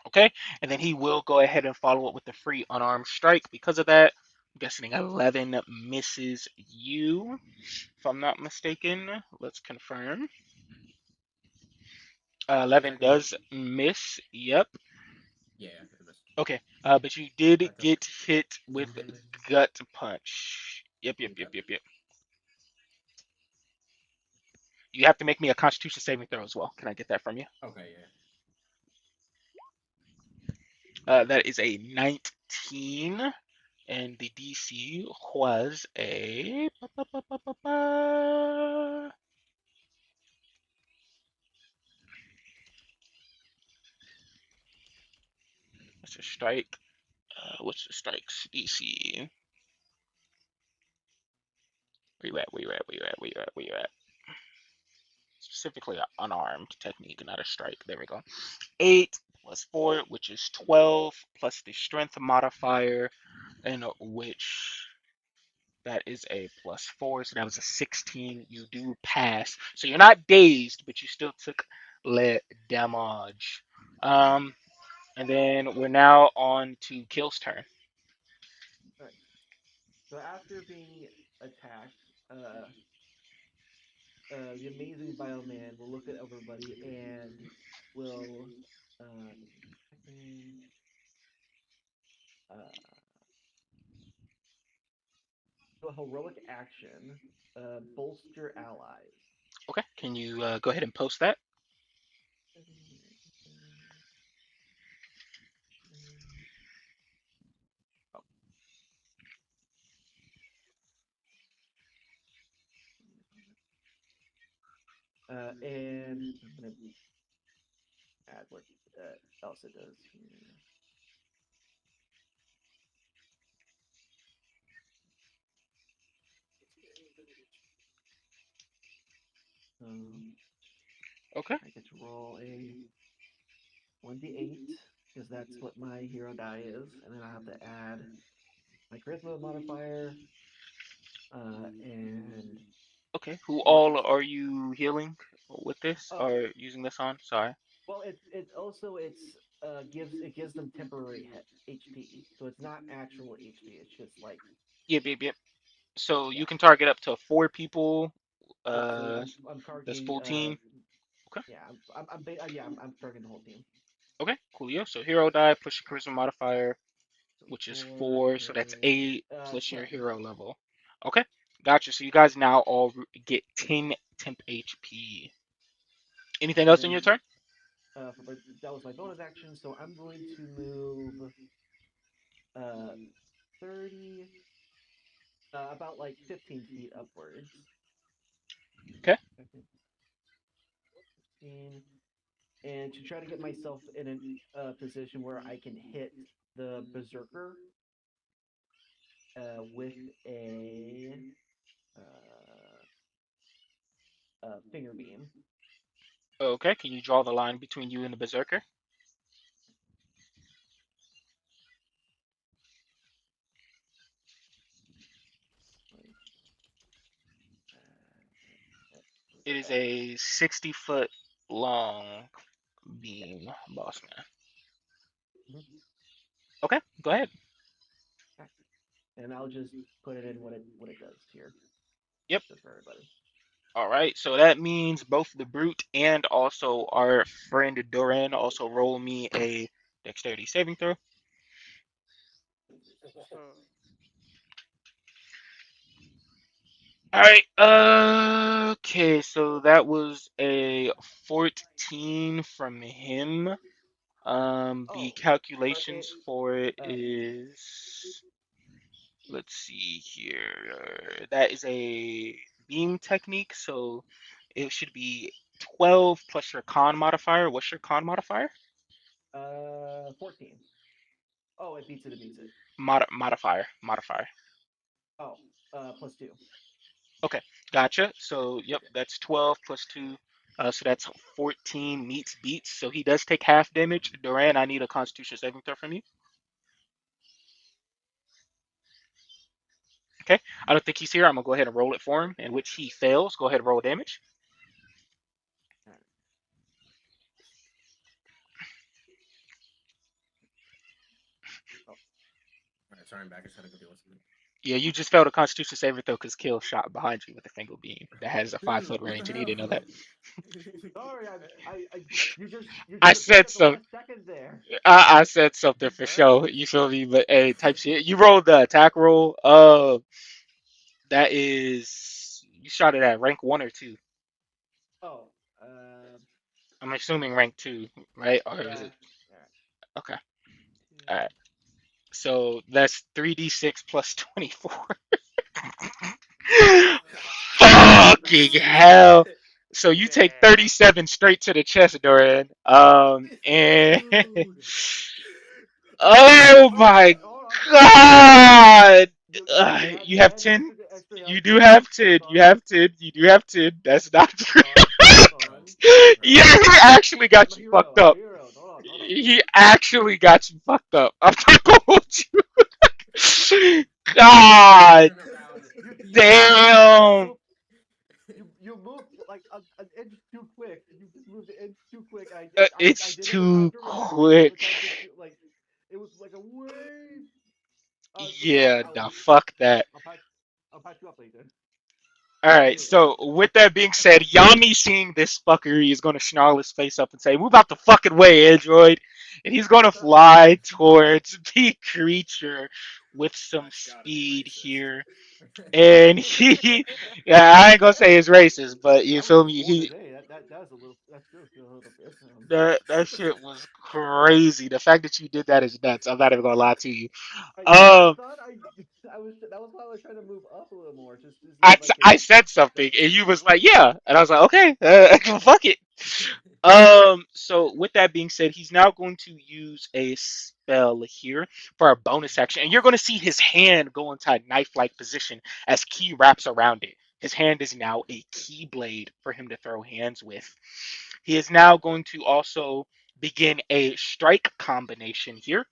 Okay, and then he will go ahead and follow up with the free unarmed strike. Because of that, I'm guessing 11 misses you, if I'm not mistaken. Let's confirm. 11 Technically, does miss. Yep. yeah, it missed. Okay, but you did I took get hit with 10 damage. gut punch. Yep, yep, Okay. yep, yep, yep. You have to make me a Constitution saving throw as well. Can I get that from you? Okay, yeah. That is a 19, and the DC was a. What's the strike? What's the strike's DC? Where you at? Where you at? Where you at? Where you at? Where you at? Specifically, an unarmed technique, not a strike. There we go. 8 plus 4, which is 12, plus the strength modifier, in which that is a plus 4. So that was a 16. You do pass. So you're not dazed, but you still took lead damage. Um, and then we're now on to Kill's turn. All right. So after being attacked, the amazing bioman will look at everybody and will uh, do a heroic action, bolster allies. Okay, can you go ahead and post that? Oh, and I'm gonna add what else it does here. Um, Okay. I get to roll a 1d8. because that's what my hero die is, and then I have to add my charisma modifier, and Okay. Who what all else? are you healing with this Oh, or using this on? Sorry. well, it also gives them temporary HP, so it's not actual HP. It's just like Yep, yep, yep. So yeah. you can target up to 4 people. Oh, so Uh, I'm that's targeting full team. Okay. yeah I'm targeting the whole team. Okay. Coolio. So hero die plus your charisma modifier, So which is four 4. So that's is 8 plus your 10. hero level. Okay. Gotcha. So you guys now all get 10 temp HP. Anything And else in your then turn? that was my bonus action, so I'm going to move uh 30 about like 15 feet upwards. Okay. 15, and to try to get myself in a position where I can hit the berserker with a uh, finger beam. Okay. Can you draw the line between you and the berserker? Like, It is a 60-foot long beam, boss man. mhm. Okay. Go ahead. And I'll just put it in what it does here, Yep. just for everybody. All right, so that means both the brute and also our friend Duran also roll me a dexterity saving throw. So All right, okay, so that was a 14 from him. The Oh, calculations for it uh, is, let's see here. That is a beam technique, so it should be 12 plus your con modifier. What's your con modifier? 14. Oh, it beats it. It beats it. Modifier. Oh, plus two. Okay, gotcha. So, yep, that's 12 plus 2. So that's 14 meets beats. So he does take half damage. Duran, I need a Constitution saving throw from you. Okay, I don't think he's here. I'm gonna go ahead and roll it for him, in which he fails. Go ahead and roll damage. All right. Oh, Alright, sorry, I'm back. I just had to go deal with something. Yeah, you just failed a Constitution saving throw because Kill shot behind you with a single beam that has a 5 foot What the range, and he hell? didn't know that. sorry. You I just picked said up the so. last second there. I said something for What? sure. You feel me? But hey, type shit. You rolled the attack roll. That is you shot it at rank 1 or 2. Oh, uh, I'm assuming rank 2, right? Or is yeah. it All right. okay? All yeah, right. So that's 3d6 plus 24. Fucking hell. So you take damn. 37 straight to the chest, Dorian. And Dude. oh Oh, my hold on. god. You have You have 10 10. extra You health do points. have 10. Hold You on. have 10. You do have 10. That's not true. Hold on. Hold Bro, on. bro. Yeah, he actually got I'm a you hero. fucked I'm a up. hero. Hold on. Hold on. He actually got you fucked up. I'm not gonna hold you. God Turn around. You He you damn. move you moved like an inch too quick. You just moved an inch too quick. I It's didn't have time too to react, quick. which I did like it was like a way. But Yeah, nah, fuck that. I'll patch I'll patch you up later. All I'll right, heal you. so with that being said, Yami seeing this fuckery is gonna snarl his face up and say, "Move out the fucking way, android," and he's gonna fly towards the creature with some That's gotta be speed racist. here. And he, yeah, I ain't gonna say it's racist, but you That was feel just me? pointed. He Hey, that's a little that's still a little bit. that shit was crazy. The fact that you did that is nuts. I'm not even gonna lie to you. I Um, thought I was that was why I was trying to move up a little more, just like I said something, the and you was like, "Yeah," and I was like, "Okay, fuck it." So with that being said, he's now going to use a spell here for our bonus action, and you're going to see his hand go into a knife-like position as Key wraps around it. His hand is now a key blade for him to throw hands with. He is now going to also begin a strike combination here,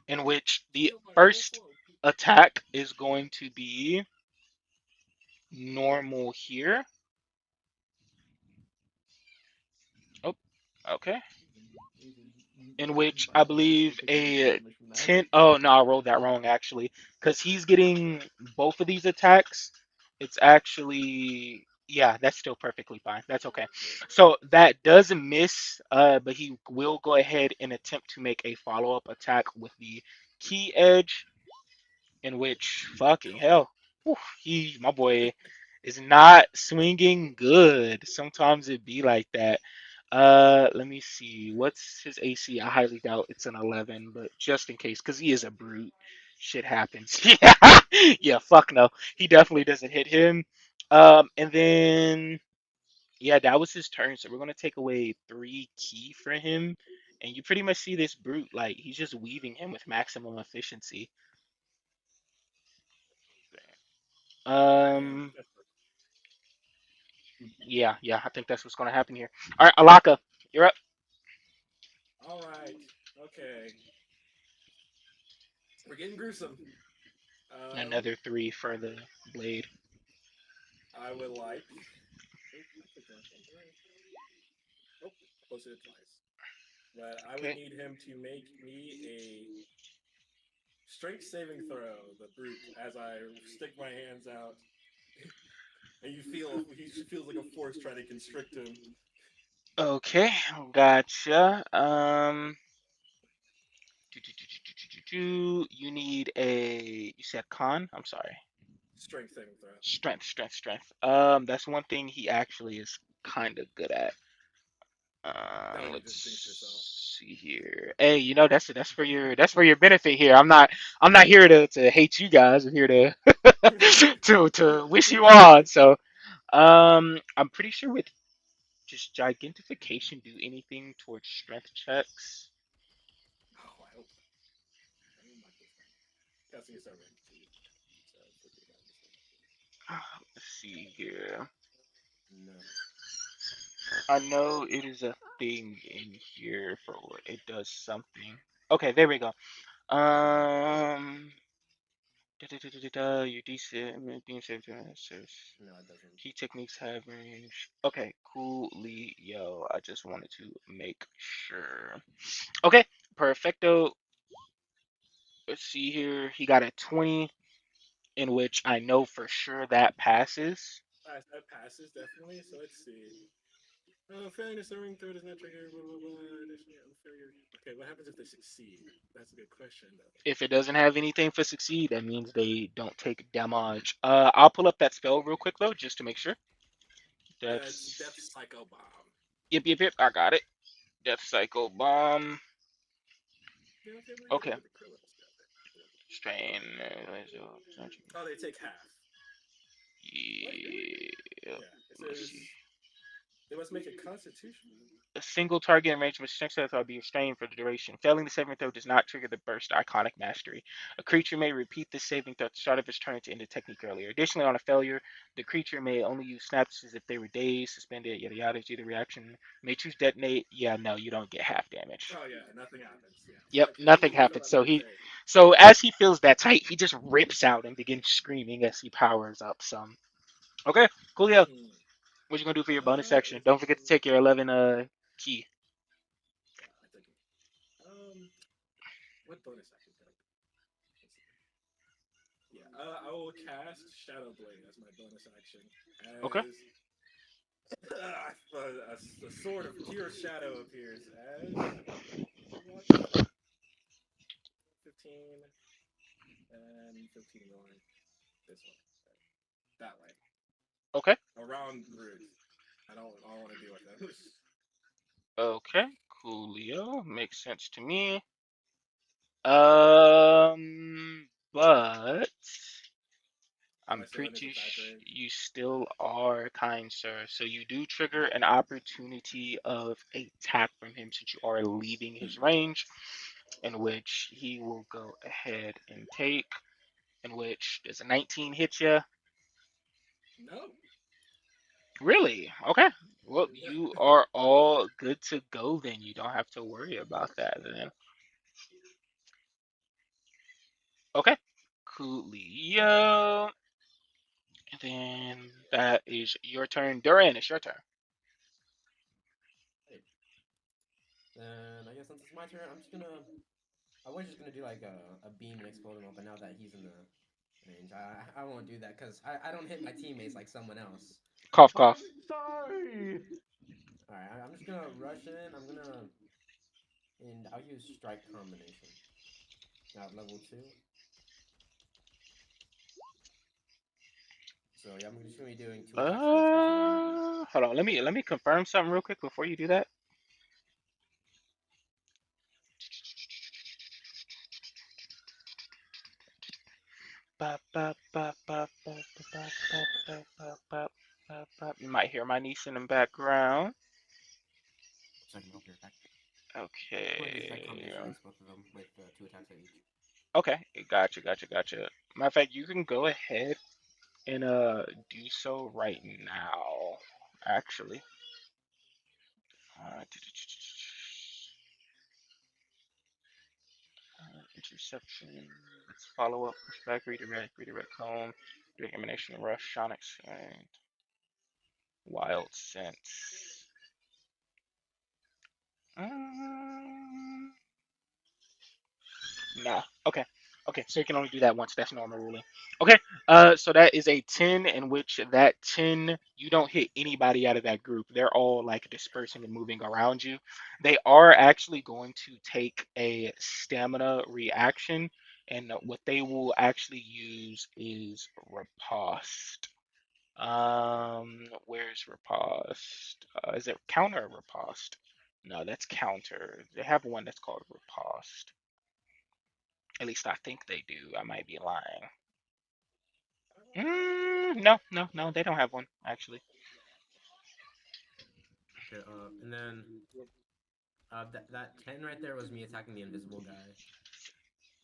in which the Kill my whole first flow. attack is going to be normal here. Oh, okay. Easy. In You can which buy I some extra believe efficiency a damage from that. 10. Oh, no, I rolled that wrong actually. Because he's getting both of these attacks. It's actually. Yeah, that's still perfectly fine. That's okay. So that does miss, but he will go ahead and attempt to make a follow up attack with the key edge, in which fucking hell, whew, my boy is not swinging good. Sometimes it be like that. Let me see. What's his AC? I highly doubt it's an 11, but just in case, because he is a brute, shit happens. Yeah, yeah. Fuck no, he definitely doesn't hit him. And then yeah, that was his turn. So we're gonna take away 3 key for him, and you pretty much see this brute like he's just weaving him with maximum efficiency. Damn. Um, yeah, yeah, I think that's what's gonna happen here. All right, Alaka, you're up. All right. Okay. We're getting gruesome. Um, Another 3 for the blade. I would like. Oh, I clicked the wrong thing. Oh, I posted it twice. But I would Okay. need him to make me a strength saving throw, the brute, as I stick my hands out, and you feel he feels like a force trying to constrict him. Okay, gotcha. You need a. You said con. I'm sorry. Strength saving throw. Strength, strength, strength. That's one thing he actually is kind of good at. That way you just jinx yourself. Let's see here. Hey, that's for your benefit here. I'm not here to hate you guys. I'm here to to wish you on. So I'm pretty sure with just gigentification do anything towards strength checks. Oh, I hope. Oh my goodness. Casting is rank 2. So for the guys. Let's see here. No. I know it is a thing in here for what it does something. Okay, there we go. Um, your DC, being saved says No, it doesn't. key techniques have range. Okay, coolly, yo. I just wanted to make sure. Okay, perfecto. Let's see here. He got a 20, in which I know for sure that passes. That passes definitely. So let's see. Failing to serving throw does not trigger blah blah blah. Additionally, failure. Okay, what happens if they succeed? That's a good question though. If it doesn't have anything for succeed, that means they don't take damage. I'll pull up that spell real quick though, just to make sure. It's Death That's Psycho Bomb. yep, yep, yep. I got it. Death Cycle Bomb. You know, favorite Okay. with the criminals. Strain. Oh, they take half. Wait, really? Yeah. Yeah. It Let's see. says they must make a Constitution. A single target in range of a strength test will be restrained for the duration. Failing the saving throw does not trigger the burst iconic mastery. A creature may repeat this saving throw at the start of its turn to end the technique earlier. Additionally, on a failure, the creature may only use snaps as if they were dazed, suspended, yada yada. Either reaction may choose detonate. Yeah, no, you don't get half damage. Oh yeah, nothing happens. Yeah. Yep, Okay, nothing that's what I happens. was So gonna he, say. so as he feels that tight, he just rips out and begins screaming as he powers up some. Okay, coolio. Hmm. What you gonna do for your bonus action? Let's Don't forget to see. take your 11 key. Yeah, I think. What bonus action can I do? Let's see. Yeah, I will cast Shadow Blade as my bonus action. Okay. As a sword of pure shadow appears as what? 15 and 15 going this way. That way. Okay. Around Brute. I don't want to deal with them. Okay. Coolio. Makes sense to me. But Am I I'm still in his pretty attack range? you still are kind, sir. So you do trigger an opportunity of attack from him since you are leaving his range, in which he will go ahead and take. In which does a 19 hit you? No. Really? Okay. Well, you are all good to go then. You don't have to worry about that then. Okay. Coolio. And then that is your turn. Duran, it's your turn. Hey, then I guess since it's my turn, I'm just gonna. I was just gonna do like a beam and explode him up, but now that he's in the range, I won't do that because I don't hit my teammates like someone else. Cough, I'm cough. sorry. All right, I'm just gonna rush in. I'm gonna and I'll use strike combination at level 2. So yeah, I'm just gonna be doing 2 attacks against each of them. Hold on. Let me confirm something real quick before you do that. Bop, bop, bop, bop, bop, bop, bop, bop, bop, bop, bop, bop. You might hear my niece in the background. Second, I'll be right back. I'm gonna do strike Okay. combination against both of them with 2 attacks at each. Okay. Gotcha, gotcha, gotcha. Matter of fact, you can go ahead and do so right now. Actually. Uh, interception. Let's follow up. Push back. Redirect. Redirect home. Doing emanation rush. Shonix. And wild sense. Um, Nah. Okay. Okay. So you can only do that once. That's normal ruling. Okay. So that is a 10 in which that 10 you don't hit anybody out of that group. They're all like dispersing and moving around you. They are actually going to take a stamina reaction, and what they will actually use is riposte. Where's riposte? Is it counter or riposte? No, that's counter. They have one that's called riposte. At least I think they do. I might be lying. No, no, no, they don't have one actually. Okay, and then that 10 right there was me attacking the invisible guy,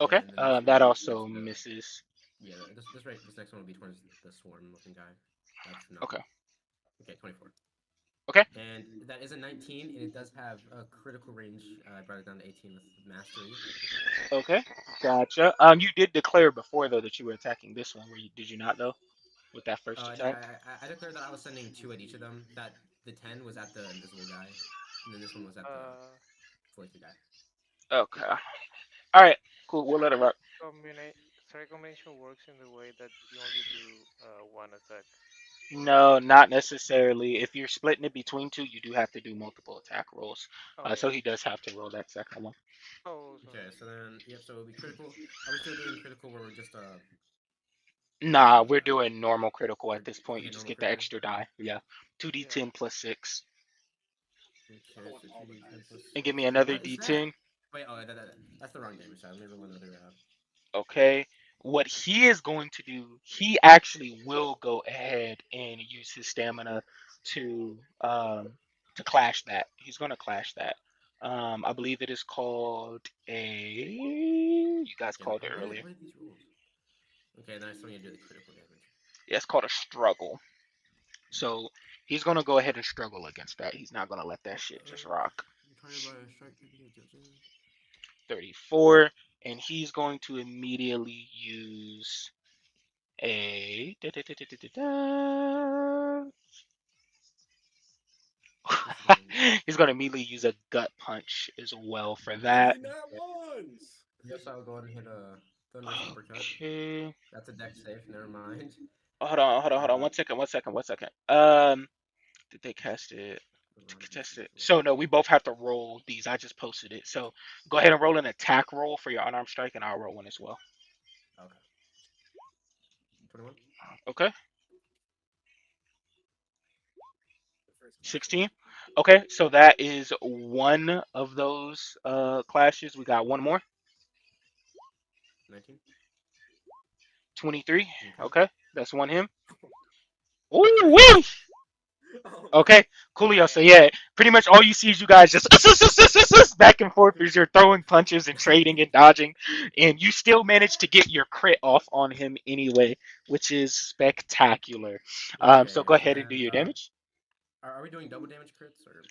Okay, and then this one will that be towards also the misses. yeah. This next one will be towards the swarm looking guy. That's not Okay, okay. 24, okay, and that is a 19, and it does have a critical range. I brought it down to 18 with mastery. okay, gotcha. You did declare before though that you were attacking this one. Did you not though? With that first No, attack? I declared that I was sending 2 at each of them. That the 10 was at the invisible guy, and then this one was at the Uh, floaty guy. Okay. All right. Cool. We'll let it rock. strike combination works in the way that you only do one attack. No, not necessarily. If you're splitting it between two, you do have to do multiple attack rolls. Okay. So he does have to roll that second one. Oh, Okay, sorry. so then yep, so it'll be critical. Are we still doing critical where we're just Nah, we're doing normal critical at this point. You okay, just normal get the critical? extra die. Yeah. Yeah. 2d10 plus 6. Okay, so 2d10 plus And give 6. me And another what is that? d10. Wait, oh, that's the wrong damage side. Let me roll another. Okay. What he is going to do, he actually will go ahead and use his stamina to um to clash that. He's going to clash that. I believe it is called a. You guys Yeah, no, called it what earlier. are these rules? Okay, then I still need to do the critical damage. Yeah, it's called a struggle. So he's going to go ahead and struggle against that. He's not going to let that shit just rock. Targeted by a strike taking a deals 34, and he's going to immediately use a. This is gonna be He's going to immediately use a gut punch as well for that. Easy not ones. yes, I'll go ahead and hit a thunderous uppercut. Okay. That's a deck safe. Never mind. Hold on. Uh, 1 second. 1 second. 1 second. Did they cast it? To around a contest DC it. 12. So no, we both have to roll these. I just posted it. So go ahead and roll an attack roll for your unarmed strike, and I'll roll one as well. Okay. 21. Okay. The first clash of 16. Okay, so that is one of those clashes. We got one more. 19. 23. Okay. Okay, that's one him. Ooh Okay. wee. Oh my. Okay, coolio. So yeah, pretty much all you see is you guys just back and forth as you're throwing punches and trading and dodging, and you still manage to get your crit off on him anyway, which is spectacular. So Okay, go so ahead and do then your damage. Are we doing double damage crits or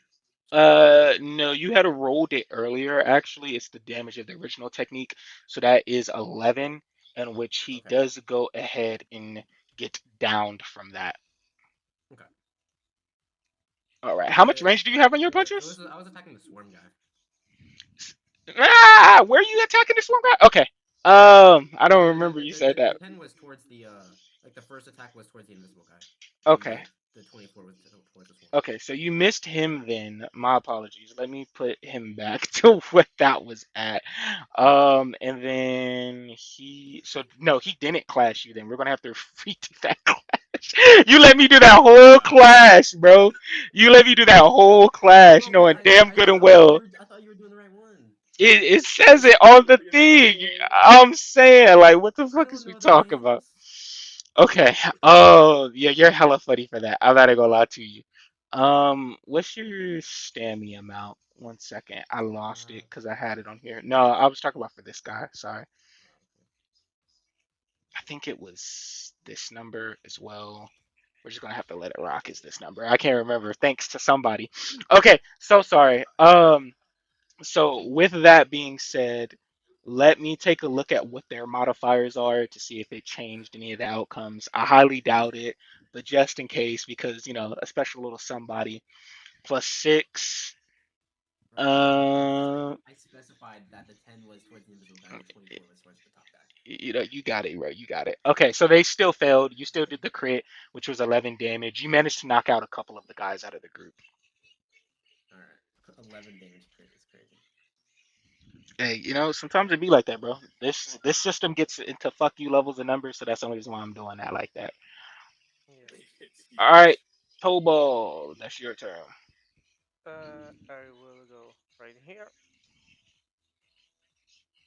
single damage? No, you had rolled it earlier. Actually, it's the damage of the original technique. So that is 11, in which he Okay. does go ahead and get downed from that. Okay. All right. How much range do you have on your It was punches? I was attacking the swarm guy. Ah, where are you attacking this one guy? Okay. I don't remember you said The that. 10 was towards the like the first attack was towards the invisible guy, and Okay. the 24 was towards the swarm. Okay, so you missed him then. My apologies. Let me put him back to what that was at. And then so no, he didn't clash you then. We're gonna have to redo that clash. You let me do that whole clash, bro. You let me do that whole clash, No, but knowing damn good and well I thought you were doing the right one. it says it on the You know thing. the one. I'm saying, like, what the I fuck is don't we know the talking about? names. Okay. Oh, yeah, you're hella funny for that. I'm not gonna lie to you. What's your stamina amount? One second. I lost it because I had it on here. No, I was talking about for this guy. Sorry. I think it was this number as well. We're just gonna have to let it rock. Is this number? I can't remember. Thanks to somebody. Okay, so sorry. So with that being said, let me take a look at what their modifiers are to see if it changed any of the outcomes. I highly doubt it, but just in case, because a special little somebody. +6. Right, because Uh, I specified that the 10 was towards the invisible guy and the 24 was towards the top guy. you got it, bro. You got it. Okay, so they still failed. You still did the crit, which was 11 damage. You managed to knock out a couple of the guys out of the group. All right, 11 damage crit is crazy. Hey, sometimes it be like that, bro. This system gets into fuck you levels of numbers, so that's the only reason why I'm doing that like that. Yeah. It's All right, huge. Tobal, that's your turn. I will go right here.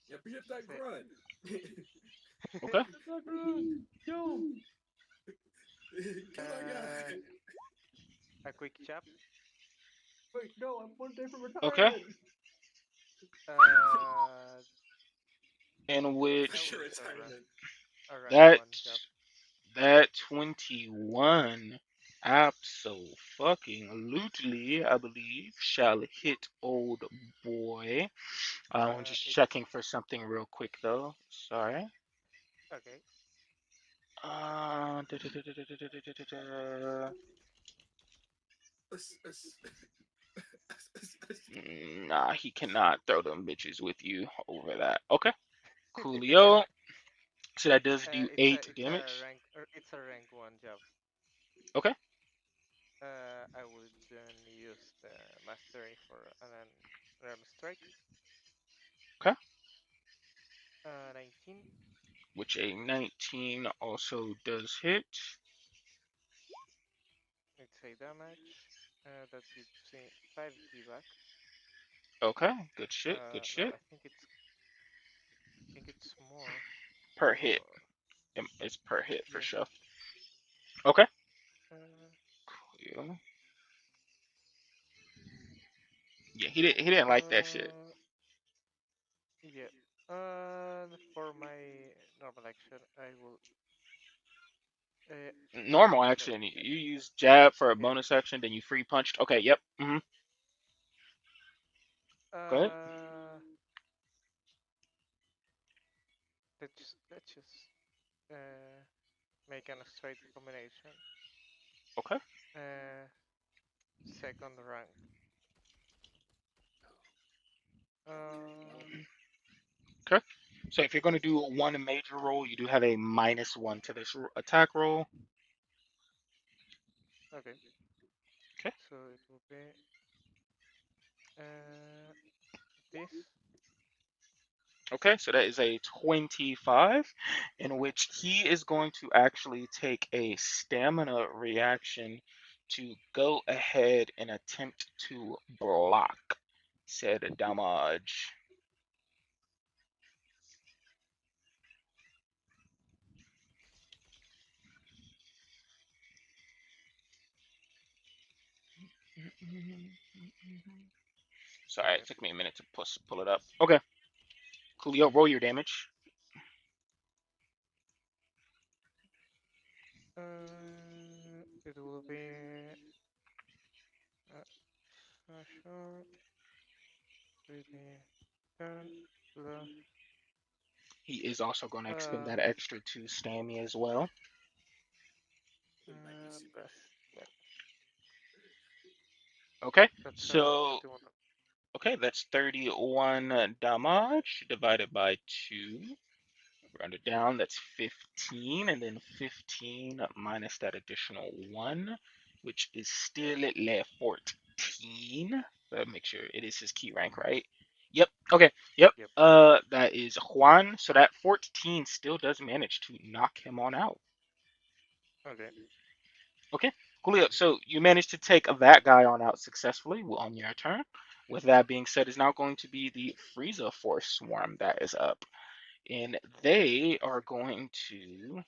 Yeah, beat up that Say, grunt. Okay. Yo, Kill that uh, guy. a quick chop. wait, no, I'm 1 day from Okay. retirement. Uh, In that Push which your was retirement. a rank that one chop. that 21 absolutely, I believe, shall hit old boy. I'm just It's checking for something real quick though. Sorry. okay. Da. Us, us, us. Nah, he cannot throw them bitches with you over that. Okay, coolio. So that does do It's a 8 damage. it's a rank one job. Okay, I would then use the mastery for an realm strike. okay. 19. Which a 19 also does hit. It's a damage. That gives me 5 back. Okay, good shit, good No, shit. I think it's more. Per hit. For It's per hit for yeah. sure. Okay. Uh, Cool. Yeah, he didn't like that shit. uh, yeah. For my normal action, I will. Normal Sorry. action. You use jab for a Yeah. bonus action, then you free punched. Okay, yep. Go ahead. Uh, let's just uh make an straight combination. Okay. Uh, second rank. Uh, Okay. So if you're going to do one major roll, you do have a -1 to this attack roll. okay. Okay. So it will be uh this. Okay, so that is a 25, in which he is going to actually take a stamina reaction to go ahead and attempt to block said damage. Sorry, it Okay. took me a minute to pull it up. Okay, Coolio, roll your damage. It will be Short, reading, turn, plus, He is also going to expend uh, that extra 2 stammy as well. It might be super. best. Yeah, Okay, that's so 21. okay, that's 31 damage divided by 2. Round it down, that's 15, and then 15 minus that additional 1, which is still at left 14. Make sure it is his key rank, right? Yep. Okay. Yep. Yep. That is Juan. So that 14 still does manage to knock him on out. Okay. Okay. Coolio. So you managed to take that guy on out successfully on your turn. With that being said, is now going to be the Frieza Force Swarm that is up. And they are going to.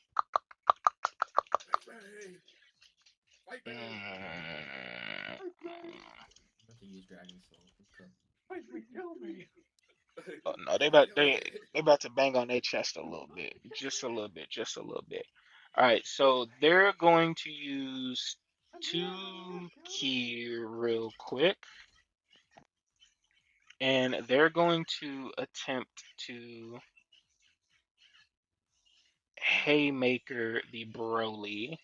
Fight me! Fight me! Mm, I have to use Dragon Soul. Okay. Fight me, kill me. oh no, Kill me! they about to bang on their chest a little bit, just a little bit, just a little bit. All right, so they're going to use two key real quick, and they're going to attempt to haymaker the Broly,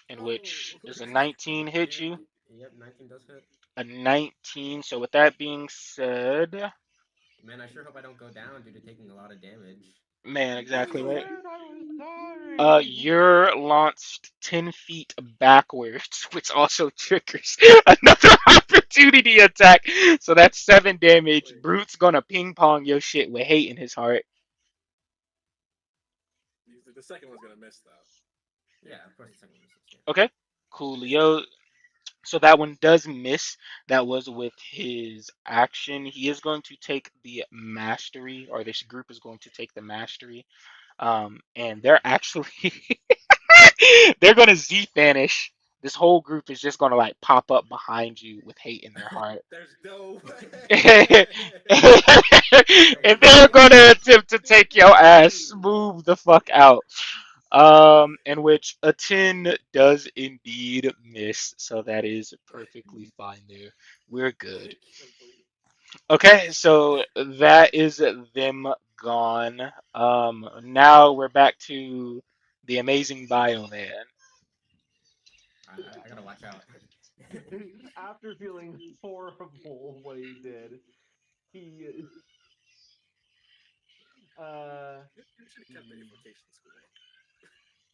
in which Oh! does a 19 hit Yep. you? Yep. 19 does hit. A 19. So with that being said, Man, I sure hope I don't go down due to taking a lot of damage. man, exactly You right. said I was dying. You're launched 10 feet backwards, which also triggers another opportunity attack. So that's 7 damage. Wait, Brute's gonna ping pong your shit with hate in his heart. the second one's gonna miss though. Yeah, of course the second one misses. Yeah. Okay, coolio. So that one does miss. That was with his action. He is going to take the mastery, or this group is going to take the mastery. And they're actually they're gonna Z vanish. This whole group is just gonna like pop up behind you with hate in their heart. There's no And way. they're gonna attempt to take your ass smooth the fuck out. In which a 10 does indeed miss, so that is perfectly fine there. We're good. Okay, so that is them gone. Now we're back to the amazing Bioman. I gotta watch out. After feeling horrible what he did, he uh You should have kept the infiltration school.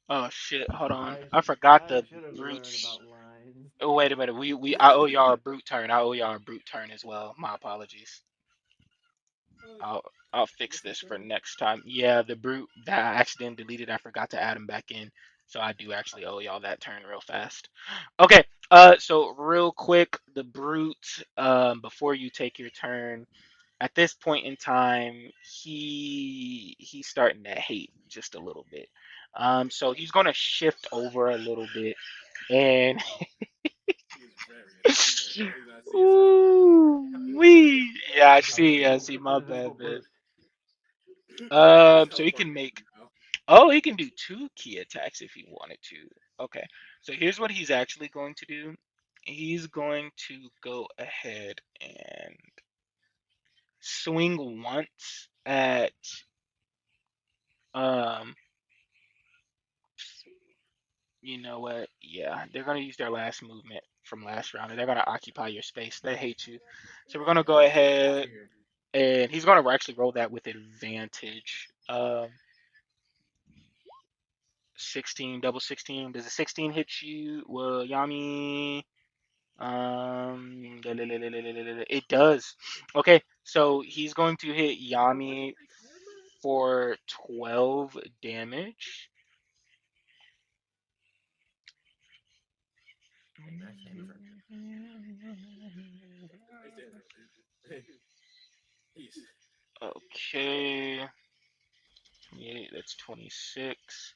Oh shit, hold on. I I forgot I the should have learned brutes. about lines. Oh wait a minute. We I owe y'all a brute turn. I owe y'all a brute turn as well. My apologies. Uh, I'll I'll fix missed my this for turn. next time. Yeah, the brute that I accidentally deleted, I forgot to add him back in. So I do actually owe y'all that turn real fast. Okay, so real quick, the brute, before you take your turn, at this point in time, he's starting to hate just a little bit. So he's gonna shift over a little bit, and He is very invisible. I do not see his ooh wee, yeah, I Oh, see. Invisible, My invisible bad, man. brute. I can just So he teleport can make. now. Oh, he can do 2 key attacks if he wanted to. Okay, so here's what he's actually going to do. He's going to go ahead and swing once at um. You know what? Yeah, they're gonna use their last movement from last round, and they're gonna occupy your space. They hate you, so we're gonna go get out of ahead, here. and he's gonna actually roll that with advantage. 16, double 16. Does a 16 hit you? Well, Yami. It does. Okay, so he's going to hit Why did Yami I make armor? for 12 damage. Oh, max damage right there. Nice damage. He's Okay, 28, that's 26.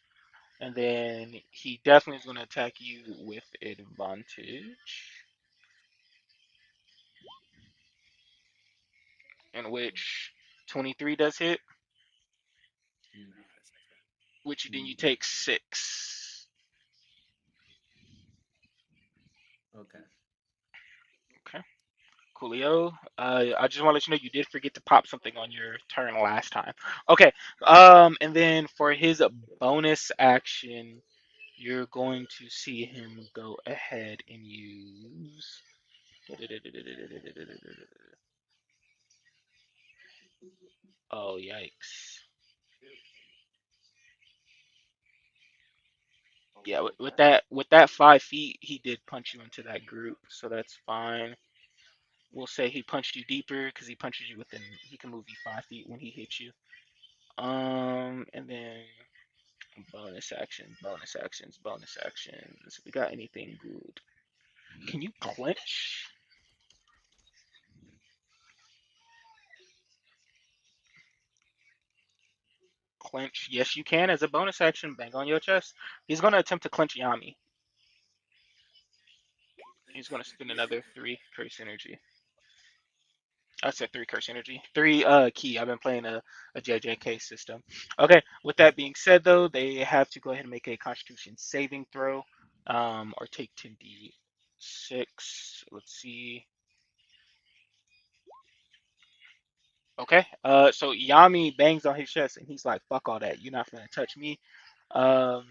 And then he definitely is going to attack you with advantage, in which 23 does hit, Mm, that's next round. which then you mm, take 6. okay. Coolio. I just want to let you know you did forget to pop something on your turn last time. Okay. And then for his bonus action, you're going to see him go ahead and use. Oh yikes! Yeah, with that 5 feet, he did punch you into that group, so that's fine. We'll say he punched you deeper because he punches you within. He can move you 5 feet when he hits you. And then bonus actions, bonus actions, bonus actions. We got anything good? Can you clinch? Clinch? Yes, you can. As a bonus action, bang on your chest. He's gonna attempt to clinch Yami. He's gonna spend another three curse energy. I said three curse energy. Three key. I've been playing a JJK system. Okay, with that being said though, they have to go ahead and make a constitution saving throw. Or take 10d6. Let's see. Okay. So Yami bangs on his chest and he's like, fuck all that. You're not gonna touch me. Um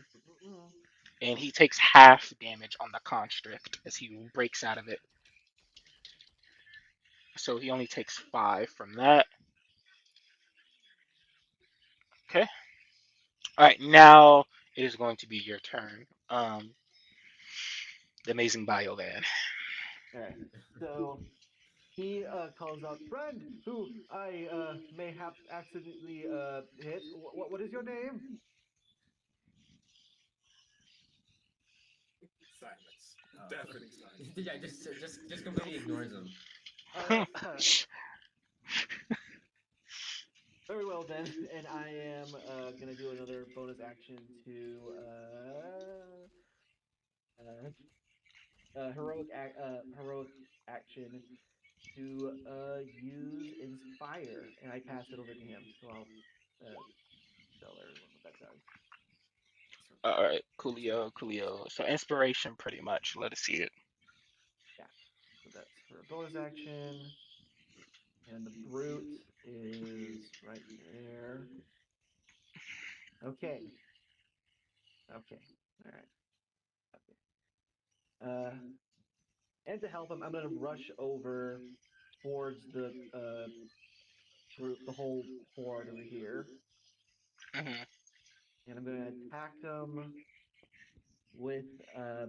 and he takes half damage on the construct as he breaks out of it. So he only takes five from that. Okay. All right, now it is going to be your turn. The amazing bio van. All right. So he calls out, "Friend, who I mayhaps accidentally hit. What is your name?" Silence. Deafening silence. Yeah, just completely ignores him. Uh, Very well then, and I am gonna do another bonus action to heroic action to use inspire, and I pass it over to him. So I'll tell everyone what that does. All right, Coolio, Coolio. So inspiration, pretty much. Let us see it. Yeah, so that's her bonus action, and the brute is right there. Okay, okay, all right. Okay. And to help him, I'm gonna rush over towards the group, the whole horde over here, Hmm. and I'm gonna attack them with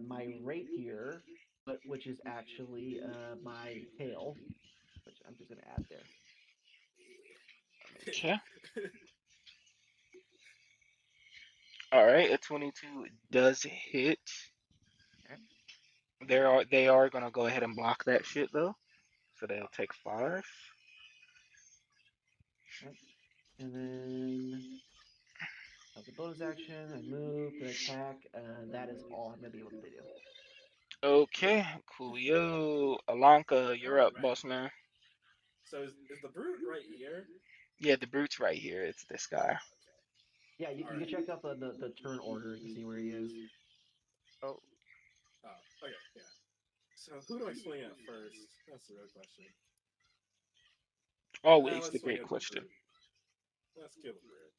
my rapier, but which is actually my tail, which I'm just gonna add there. Okay. All right, a 22 does hit. Okay. They are gonna go ahead and block that shit though. So they'll take five. Okay. And then as a bonus action, I move to attack. That is all I'm gonna be able to do. Okay, Coolio, Alanka, you're All up, right. boss man. So is the brute right here? Yeah, the brute's right here. It's this guy. Okay. Yeah, you, All you can right. check out the turn order to see where he is. Oh, Oh, okay, yeah. So who do I swing at first? That's the real question. Always the Let's swing great at the question. brute. Let's kill the brute.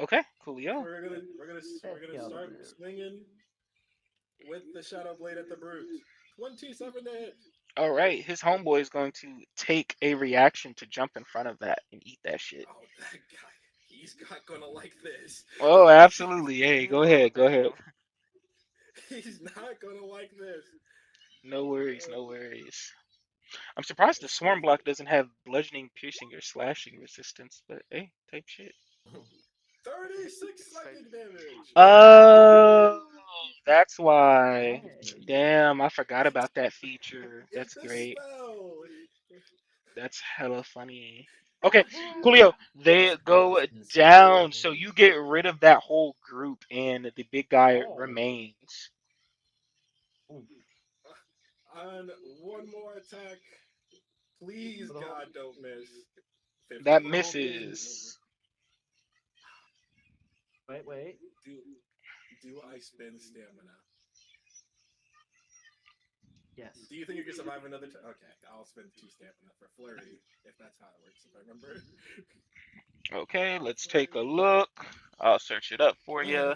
Okay, Coolio. We're gonna Let's kill the start brute. swinging with the shadow blade at the brute. 27 to hit. All right, his homeboy is going to take a reaction to jump in front of that and eat that shit. Oh, that guy. He's not gonna like this. Oh, absolutely. Hey, go oh ahead, go ahead. damn. He's not gonna like this. No worries, Uh, no worries. I'm surprised the let's swarm see. block doesn't have bludgeoning, piercing, or slashing resistance, but hey, type shit. 36 Psych. psychic damage. Oh, that's why. Nice. Damn, I forgot about that feature. That's It's a great. spell. That's hella funny. Okay, Coolio, The they spell go is insanely down, so good. you get rid of that whole group, and the big guy Oh. remains. Oof. On one more attack. Please, For the whole, God, don't miss. That 15. for the whole thing. misses. Wait. Do do I spend stamina? Yes. Do you think you can survive another turn? Okay, I'll spend 2 stamina for flurry if that's how it works. If I remember. Okay, let's take a look. I'll search it up for you.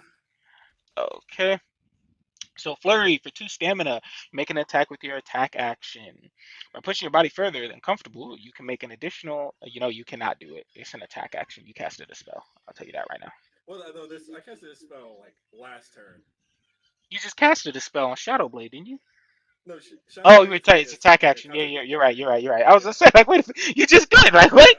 Okay. So flurry for 2 stamina. Make an attack with your attack action. By pushing your body further than comfortable, you can make an additional. You cannot do it. It's an attack action. You casted a spell. I'll tell you that right now. Well, no, this I casted this spell like last turn. You just casted a spell on Shadow Blade, didn't you? No, Shadow Oh, Blade you're is only it's attack like a action. Yeah, concert. yeah, you're right. You're right. You're right. I was gonna say like, wait, you just did like Yeah, what?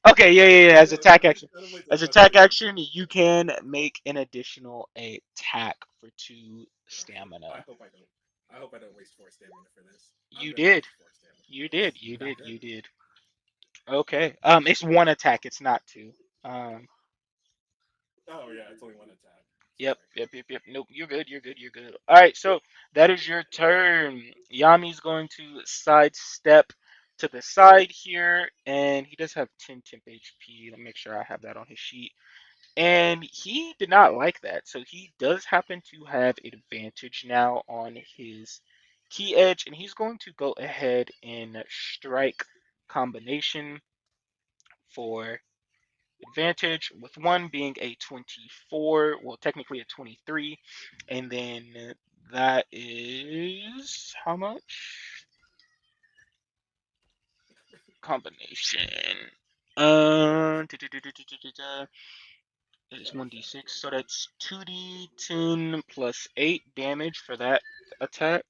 Okay, yeah, yeah, yeah. As no, attack action, Shadow Blade's a as attack concentration action, spell. you can make an additional attack for 2 stamina. I hope I don't. I hope I don't waste 4 stamina for this. I'm You gonna did. waste 4 stamina You for this. did. You did. You did. Okay. It's one attack. It's not two. Um. Oh yeah, it's only one attack. Yep. Sorry. Yep. Yep. Yep. Nope. You're good. You're good. You're good. All right. So that is your turn. Yami's going to sidestep to the side here, and he does have 10 temp HP. Let me make sure I have that on his sheet. And he did not like that. So he does happen to have advantage now on his key edge, and he's going to go ahead and strike combination for advantage, with one being a 24, well, technically a 23, and then that is how much? Combination. It's 1d6, so that's 2d10 plus 8 damage for that attack.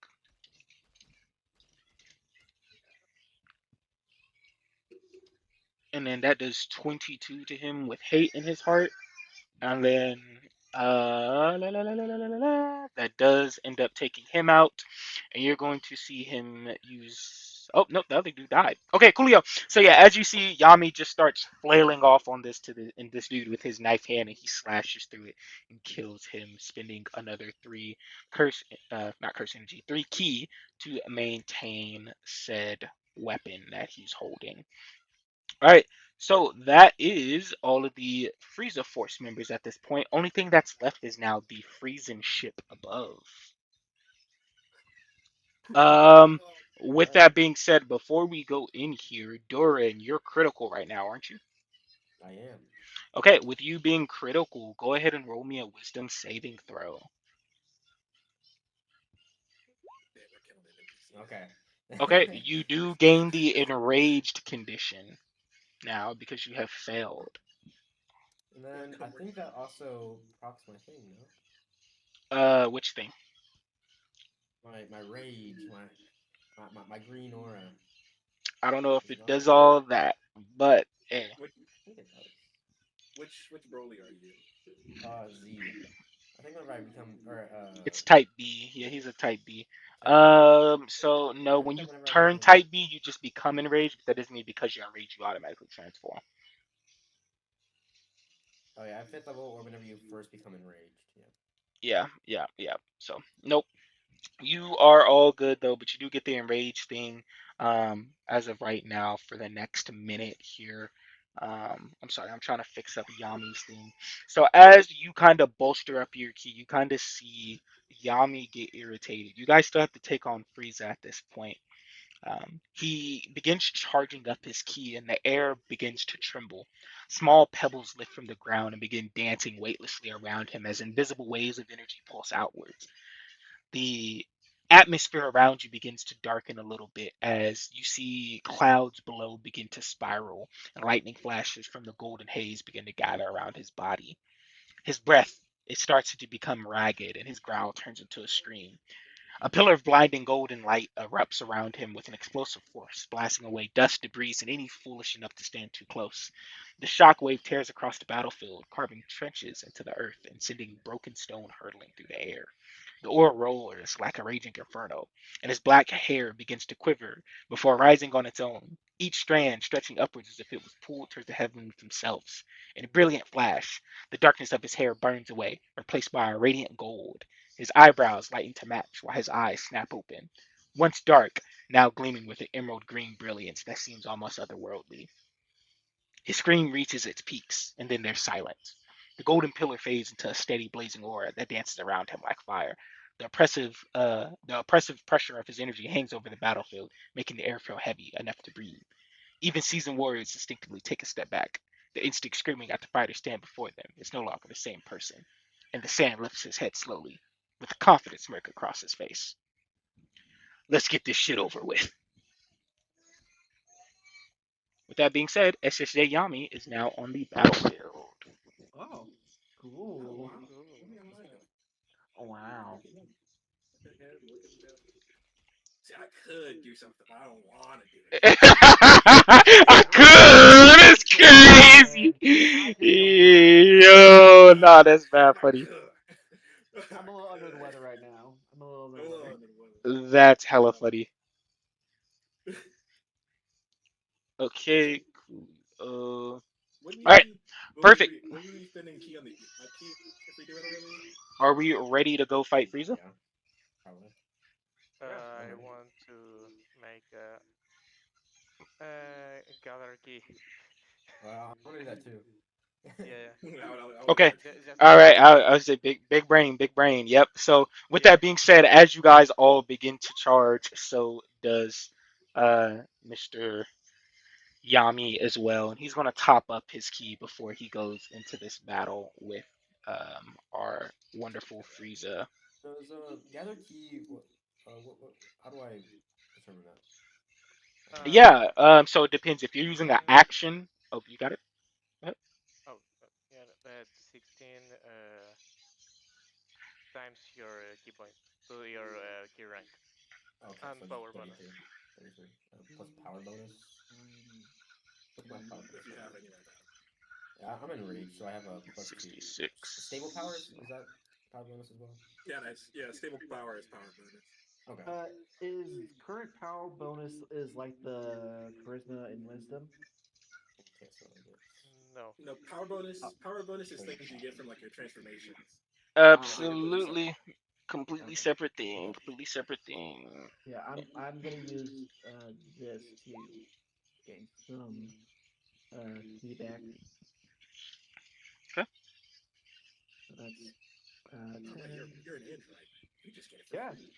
And then that does 22 to him with hate in his heart. And then that does end up taking him out. And you're going to see him use. Oh no, the other dude died. Okay, coolio. So yeah, as you see, Yami just starts flailing off on this dude with his knife hand, and he slashes through it and kills him, spending another three not curse energy, 3 key to maintain said weapon that he's holding. All right, so that is all of the Frieza Force members at this point. Only thing that's left is now the Friesen ship above. Um, with Alright, that being said, before we go in here, Doran, you're critical right now, aren't you? I am. Okay, with you being critical, go ahead and roll me a Wisdom saving throw. Damn, we're killing an Okay. Okay, you do gain the enraged condition now because you have failed. And then I think that also procs my thing, no? Which thing? My rage, my green aura. I don't know if Does it it not? does all that, but eh. which I think it does. which Broly are you? Z. I think whenever I become or It's type B. Yeah, he's a type B. type B. So no, I when think you that whenever I turn become type B, you just become enraged, but that doesn't mean because you're enraged you automatically transform. oh yeah, at fifth level or whenever you first become enraged. Yeah. Yeah, yeah, yeah. So nope. You are all good though, but you do get the enraged thing as of right now for the next minute here. I'm sorry, I'm trying to fix up Yami's thing. So as you kind of bolster up your key, you kind of see Yami get irritated. You guys still have to take on Frieza at this point. He begins charging up his ki, and the air begins to tremble. Small pebbles lift from the ground and begin dancing weightlessly around him as invisible waves of energy pulse outwards. The atmosphere around you begins to darken a little bit as you see clouds below begin to spiral, and lightning flashes from the golden haze begin to gather around his body. His breath, it starts to become ragged, and his growl turns into a scream. A pillar of blinding golden light erupts around him with an explosive force, blasting away dust, debris, and any foolish enough to stand too close. The shockwave tears across the battlefield, carving trenches into the earth and sending broken stone hurtling through the air. The ore roars like a raging inferno, and his black hair begins to quiver before rising on its own, each strand stretching upwards as if it was pulled towards the heavens themselves. In a brilliant flash, the darkness of his hair burns away, replaced by a radiant gold. His eyebrows lighten to match while his eyes snap open. Once dark, now gleaming with an emerald green brilliance that seems almost otherworldly. His scream reaches its peaks, and then there's silence. The golden pillar fades into a steady blazing aura that dances around him like fire. The oppressive pressure of his energy hangs over the battlefield, making the air feel heavy enough to breathe. Even seasoned warriors instinctively take a step back. The instinct screaming at the fighter stand before them is no longer the same person. And the sand lifts his head slowly, with a confident smirk across his face. Let's get this shit over with. With that being said, SSJ Yami is now on the battlefield. Oh, Oh cool. wow. Ooh. Let me go. Wow. Look at him. Look at him. See, I could do something, but I don't want to do I could. It's crazy. I just don't have to. Yo, nah, that's bad I funny. could. I I'm a little under the could. weather right now. I'm a little under I'm the a little weather. under the weather. That's hella funny. Okay, cool. All right, perfect. When we spending key on the upkeep if we do it early? Are we ready to go fight Frieza? Yeah, probably. Yeah. I'm I ready. want to make a gather key. Well, I want to do that too. Yeah, I would do Okay. that too. just All to right. make I would say big brain, big brain. Yep. So with yeah. that being said, as you guys all begin to charge, so does Mr. Yami as well, and he's gonna top up his key before he goes into this battle with our wonderful Frieza. Does gather key? What? How do I determine that? Yeah. So it depends if you're using an Sixteen. action. Oh, you got it. Go ahead. Oh, yeah, that's 16 times your key point to your key rank Okay, and so just power bonus. 33. 33. Plus power bonus. What's my power If bonus you right have now? any like that. Yeah, I'm in rage, so I have a +2. Stable 66. powers, is that power bonus as well? Yeah, nice. Yeah, stable power is power bonus. Okay. Uh, is current power bonus is like the charisma and wisdom? Okay, so it's No. No, Oh, power bonus is things you 35. get from like your transformations. Your ah, hidden abilities. So Absolutely. Completely okay. separate thing. Completely separate thing. Yeah, I'm gonna use this to gain some key back. Okay. So that's oh wait, 10. you're an android. You just get it for Yeah, free.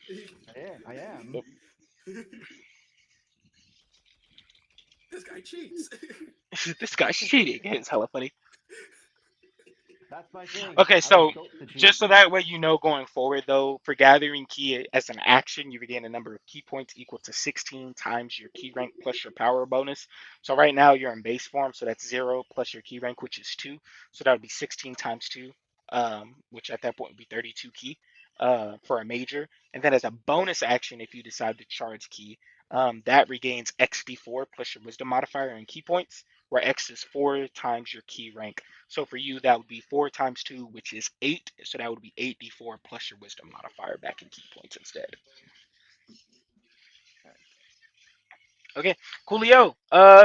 I am. This guy cheats. This guy's cheating. It's hella funny. That's my thing. Okay, I was so built to cheat. just so that way you know going forward though, for gathering key as an action, you regain a number of key points equal to 16 times your key rank plus your power bonus. So right now you're in base form, so that's 0 plus your key rank, which is 2. So that would be 16 times 2, which at that point would be 32 key for a major. And then as a bonus action, if you decide to charge key, that regains XD4 plus your wisdom modifier and key points, where X is 4 times your key rank. So for you, that would be 4 times 2, which is 8. So that would be 8d4 plus your wisdom modifier back in key points instead. Okay, coolio.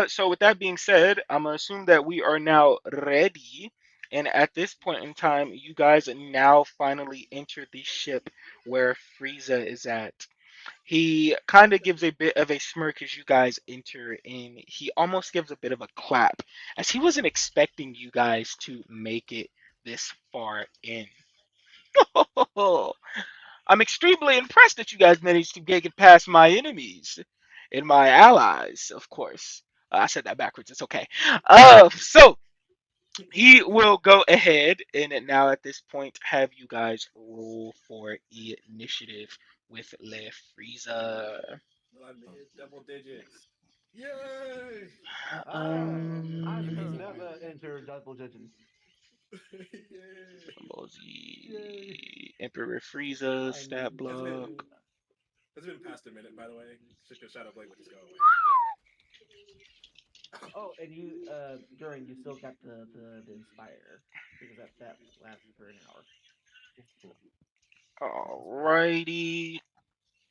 So with that being said, I'm gonna assume that we are now ready. And at this point in time, you guys now finally enter the ship where Frieza is at. He kind of gives a bit of a smirk as you guys enter in. He almost gives a bit of a clap as he wasn't expecting you guys to make it this far in. I'm extremely impressed that you guys managed to make it past my enemies and my allies, of course. I said that backwards. It's okay. So he will go ahead and now at this point have you guys roll for initiative with Le Frieza. Well, I made double digits. Yay! Ah, I've Um, Amazing. never entered double digits. Yay! Yay! Ballsy, Emperor Frieza, I stat Has it been block. knew. has it been past a minute by the way? Because Shadow Blade would just go away. Oh, and you during you still got the inspire because that lasts for an hour. Cool. That's nice. Alrighty.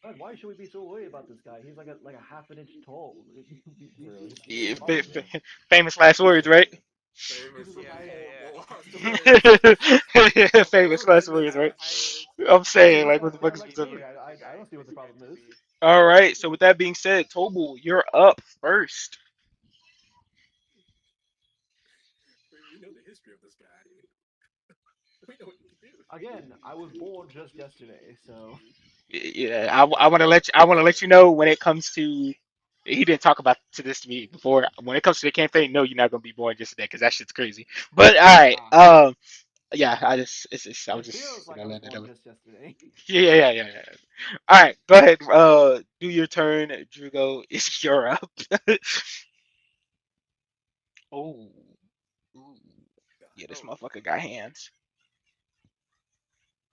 God, why should we be so worried about this guy? He's like a half an inch tall. For real, he's Yeah, super big, man. famous last He's words, super right? big. This Famous is a Yeah, guy. yeah, yeah. lost words. Famous Armed last to the words, right? ass. I'm Hey, saying, he's like, what got the fuck stat is like this? me. This I guy don't see what the problem seems to is. be. All right. So with that being said, Tobu, you're up first. We know the history of this guy. We know what he can do. Again, I was born just yesterday, so Yeah, I want to let you know when it comes to. He didn't talk about to this to me before. When it comes to the campaign, no, you're not gonna be born just today because that shit's crazy. But all right, ah, yeah, I just I was it just feels like I was letting that born over. just yesterday. Yeah. All right, go ahead. Do your turn, Drugo. It's your up. Oh, ooh. Yeah, this Oh, motherfucker got hands.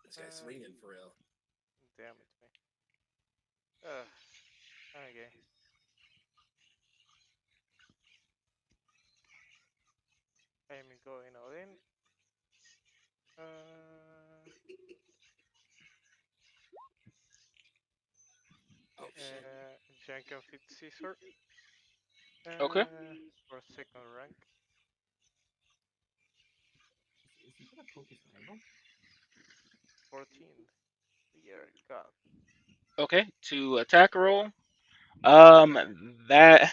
This guy's uh, swinging for real. damn it, me. Uh, okay. I'm going all in. Uh, Oh shit. Jank and Fit Scissor. Okay. For second rank. Is he gonna poke his idol? 14. Dear God. Okay. To attack roll. Yeah. That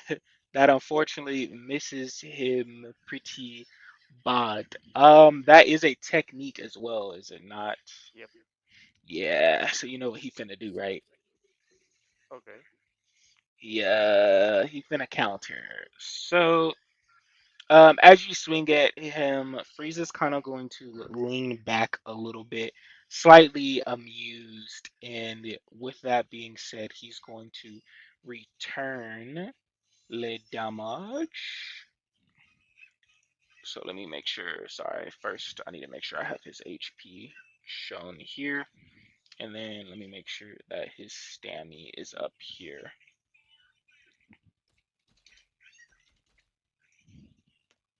that unfortunately misses him pretty bad. That is a technique as well, is it not? Yep. Yeah. So you know what he finna do, right? Okay. Yeah, he finna counter. So, as you swing at him, Frieza's kind of going to lean back a little bit, slightly amused. And with that being said, he's going to return le damage. So let me make sure. Sorry, first I need to make sure I have his HP shown here, and then let me make sure that his stammy is up here.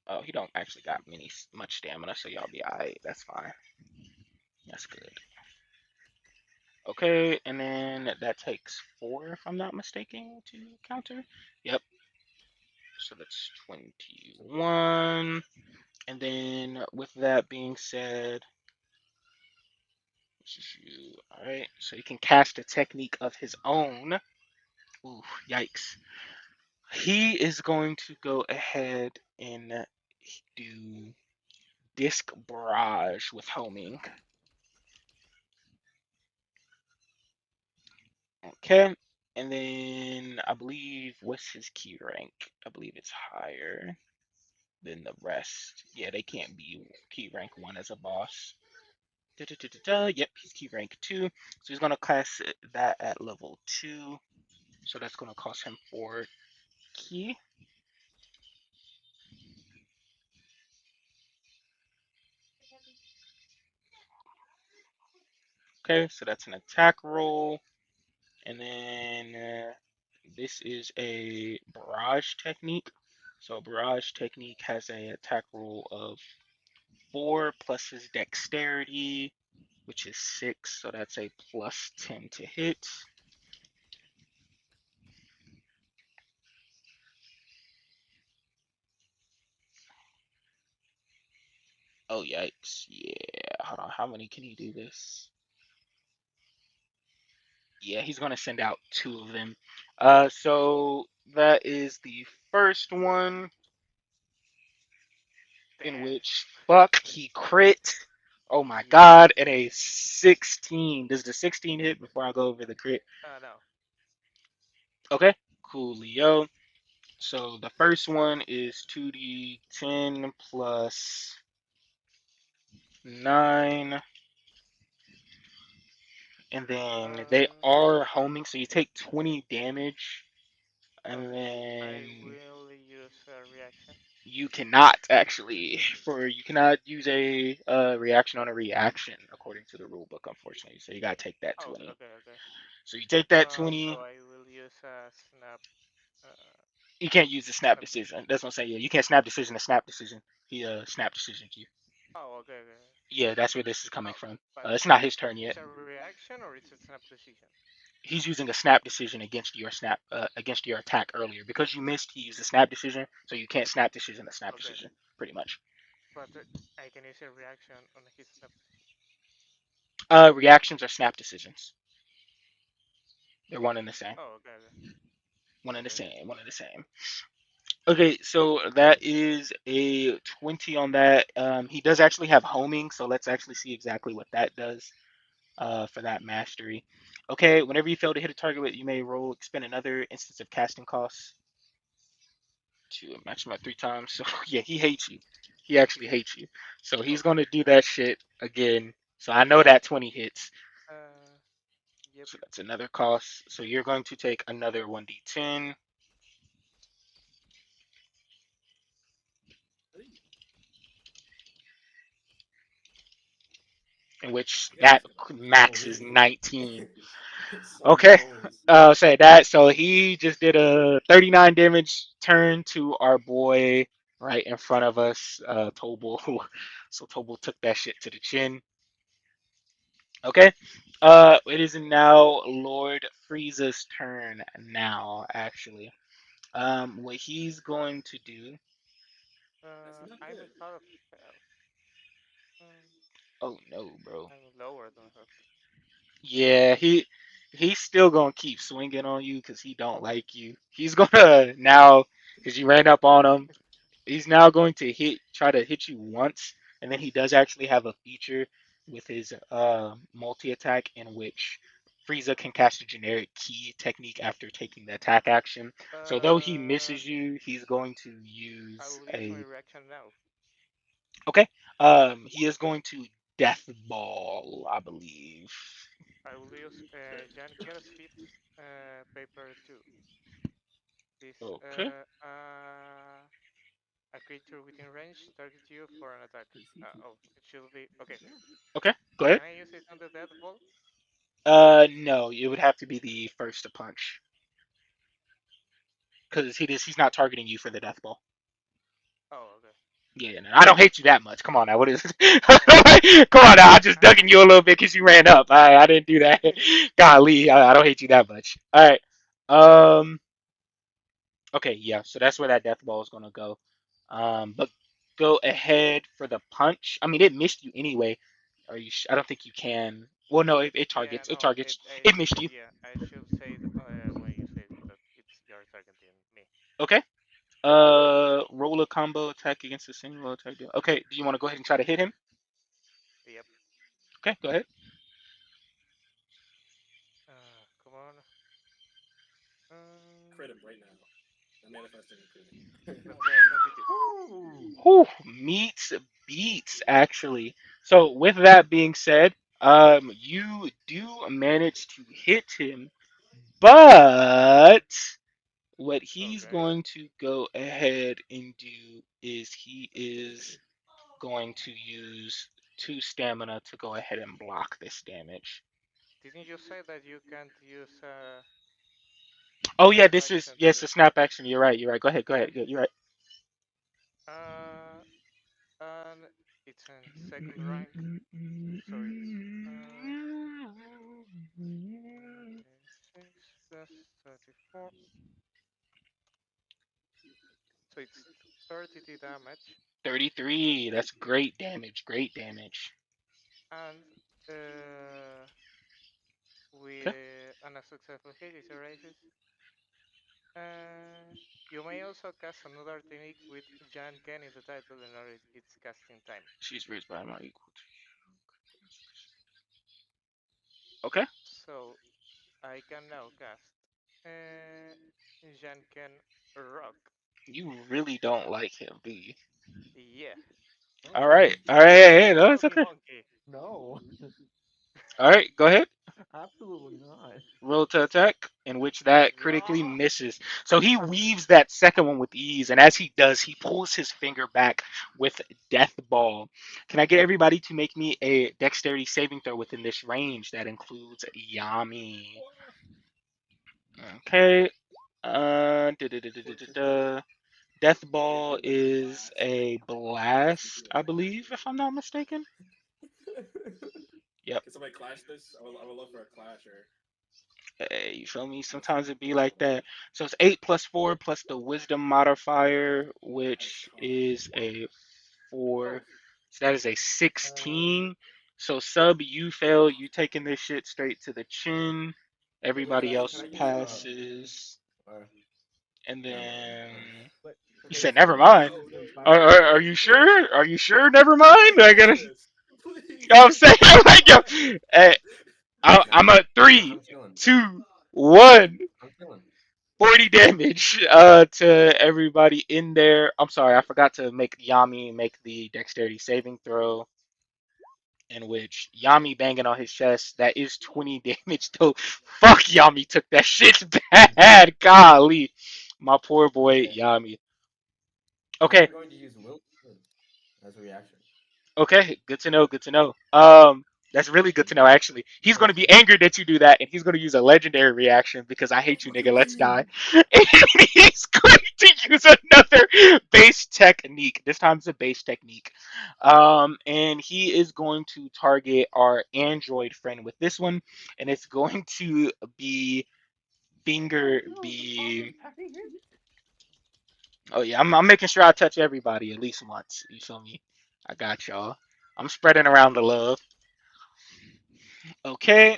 Oh, he don't actually got much stamina, so y'all be alright. That's fine. That's good. Okay, and then that takes 4, if I'm not mistaken, to counter. Yep. So that's 21. And then with that being said, this is you. All right. So he can cast a technique of his own. Ooh, yikes. He is going to go ahead and do disc barrage with homing. Okay. And then I believe what's his key rank? I believe it's higher than the rest. Yeah, they can't be key rank 1 as a boss. Da-da-da-da-da. Yep, he's key rank 2. So he's gonna class that at level 2. So that's gonna cost him 4 key. Okay, so that's an attack roll. And then this is a barrage technique. So a barrage technique has a attack roll of 4 plus his dexterity, which is 6. So that's a plus 10 to hit. Oh yikes! Yeah, hold on. How many can he do this? Yeah, he's gonna send out 2 of them. So that is the first one in Damn. which fuck he crit. Oh my Yep. god, at a 16. Does the 16 hit before I go over the crit? No. Okay, cool, Leo. So the first one is 2d10 plus 9, and then they Uh, are homing, so you take 20 damage, and okay. I then will use a reaction. you cannot actually you cannot use a reaction on a reaction according to the rule book, unfortunately. So you gotta take that Oh, 20. okay, okay. So you take that So 20. I will use a snap. Uh, You can't use the snap snap. decision. That's what I'm saying. Yeah, you can't snap decision to snap decision. He snap decision you. Oh, okay, okay. Yeah, that's where this is coming Oh, from. but It's not his turn yet. it's a reaction or it's a snap decision? He's using a snap decision against your attack earlier because you missed. He used a snap decision, so you can't snap decision a snap Okay, decision pretty much. but I can use a reaction on his snap decision. Reactions are snap decisions. They're one and the same. Oh, okay, okay, One and the okay. same. One and the same. Okay, so that is a 20 on that. He does actually have homing, so let's actually see exactly what that does for that mastery. Okay, whenever you fail to hit a target, you may roll, expend another instance of casting costs to match him at 3 times. So yeah, he hates you. He actually hates you. So he's Okay. gonna do that shit again. So I know that 20 hits. Uh, yep. So that's another cost. So you're going to take another 1d10, Hey, in which I guess that it's gonna. Oh, max is really? 19. So many Okay, rolls. say that. So he just did a 39 damage turn to our boy right in front of us, Tobal. So Tobal took that shit to the chin. Okay. It is now Lord Frieza's turn now, actually. What he's going to do. That's not I'm good. at half health. Mm, Oh no, bro. I'm lower than half. Yeah, he's still gonna keep swinging on you because he don't like you. He's gonna now because you ran up on him. He's now going to try to hit you once, and then he does actually have a feature with his multi attack in which Frieza can cast a generic key technique after taking the attack action. So though he Uh, misses you, he's going to I use will use my a reaction now. okay. He is going to death ball, I believe. I will use Jan Kera's Fit paper 2. This Okay. a creature within range targets you for an attack. Does he do Oh, it should be okay. that? Okay. Go ahead. Can I use it on the death ball? No, it would have to be the first to punch because he's not targeting you for the death ball. Oh, okay. Yeah, no, I don't hate you that much. Come on now, what is? Oh, Come on now, I just I ducking you a little bit because you ran up. I didn't do that. Golly, I don't hate you that much. All right. Um. Okay, yeah. So that's where that death ball is gonna go. But go ahead for the punch. I mean, it missed you anyway. Are you? I don't think you can. Well, no, it yeah targets. It no targets. It missed you. yeah I should say when you say that it's you're targeting me. Okay. Roll a combo attack against a single attack. Okay. Do you want to go ahead and try to hit him? Yep. Okay, go ahead. Come on. Crit him right now. I'm manifesting a crit. That's a 22. Ooh. Whew, meets beats actually. So with that being said, you do manage to hit him, but what he's Okay. going to go ahead and do is he is going to use 2 stamina to go ahead and block this damage. Didn't you say that you can't use Oh yeah, snap this is action to yes, do? a snap action. You're right. You're right. Go ahead. Go ahead. You're right. Uh, and it's in second rank. So it's 6 plus 34. So it's 30 damage. 33. That's great damage. Great damage. And Okay. with and a successful hit, it erases. Uh, you may also cast another technique with Jan Ken in the title in order its casting time. She's raised by my equal to. Okay. So I can now cast uh, Jan Ken Rock. You really don't like him, do you? Yeah, All No. right. All right. Hey, hey, no, it's Monkey okay. Monkey. No. All right. Go ahead. Absolutely not. Roll to attack, in which that critically Yeah. misses. So he weaves that second one with ease, and as he does, he pulls his finger back with Death Ball. Can I get everybody to make me a dexterity saving throw within this range? That includes Yami. Okay. Da, da, da, da, da, da, da. Death Is Ball it a is blast? a It has to be blast, a I blast. believe, if I'm not mistaken. Yep. Can somebody clash this? I would love for a clasher. Hey, you feel me? What's Sometimes it be what's like that. So it's 8 plus 4 plus the wisdom modifier, that is which tough. is a 4. Oh, So that is a Uh, 16. So sub, you fail. You taking this shit straight to the chin. Wait, Everybody can else I use passes. or And never mind. then but You Okay, said so never what am I mind. using to Are, inspire are, him? are you sure? Are you sure? Never mind. I gotta. You Promise, please. know what I'm saying? Like, yo, hey, Nah, I'm at I'm three, chilling. 2, 1. I'm chilling. 40 damage to everybody in there. I'm sorry, I forgot to make Yami make the dexterity saving throw, in which Yami banging on his chest. That is 20 damage though. Fuck, Yami took that shit bad. Golly, my poor boy Okay. Yami. I'm Okay, going to use will as a reaction. okay, good to know. Good to know. That's really good to know. Actually, he's going to Because be angered that you do that, and he's going to use a legendary reaction because I hate you, What do nigga. you Let's die. mean? And he's going to use another base technique. This time it's a base technique. And he is going to target our android friend with this one, and it's going to be finger No, the father's beam. attacking him. Oh yeah, I'm making sure I touch everybody at least once. You feel me? I got y'all. I'm spreading around the love. Okay.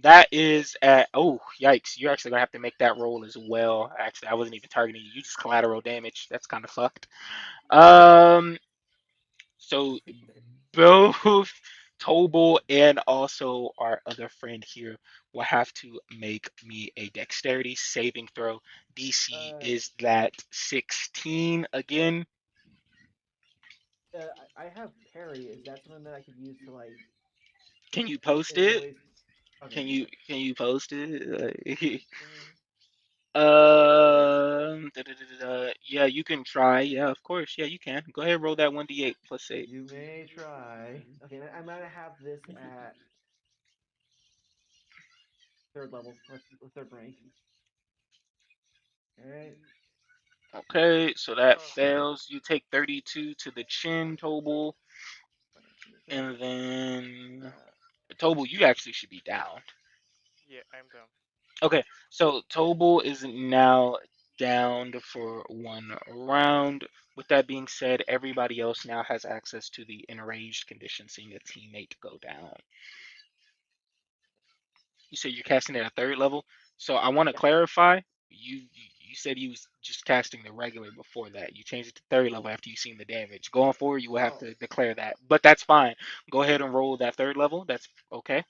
That is at oh yikes! You're actually gonna have to make that roll as well. Actually, I wasn't even targeting you. You just collateral damage. That's kind of fucked. Um, so both Tobal and also our other friend here will have to make me a dexterity saving throw. DC Uh, is that 16 again. I have parry. Is that something that I could use to like Can you post in it? ways? Okay, Can you yeah. can you post it? Uh, Yeah, you can try. Yeah, of course. Yeah, you can. Go ahead, roll that 1d8 plus 8. you may try. Okay, I'm gonna have this at third level or third rank. All right. Okay, so that Oh, fails. You take 32 to the chin, Tobal, Fine, give me a sec. and then Uh, Tobal, you actually should be down. yeah, I'm done. Okay, so Tobal is now downed for one round. With that being said, everybody else now has access to the enraged condition, seeing a teammate go down. You said you're casting at a third level. So I want to yeah. clarify. You said you was just casting the regular before that. You changed it to third level after you seen the damage. Going forward, you will have Oh, to declare that. But that's fine. Go ahead and roll that third level. That's okay.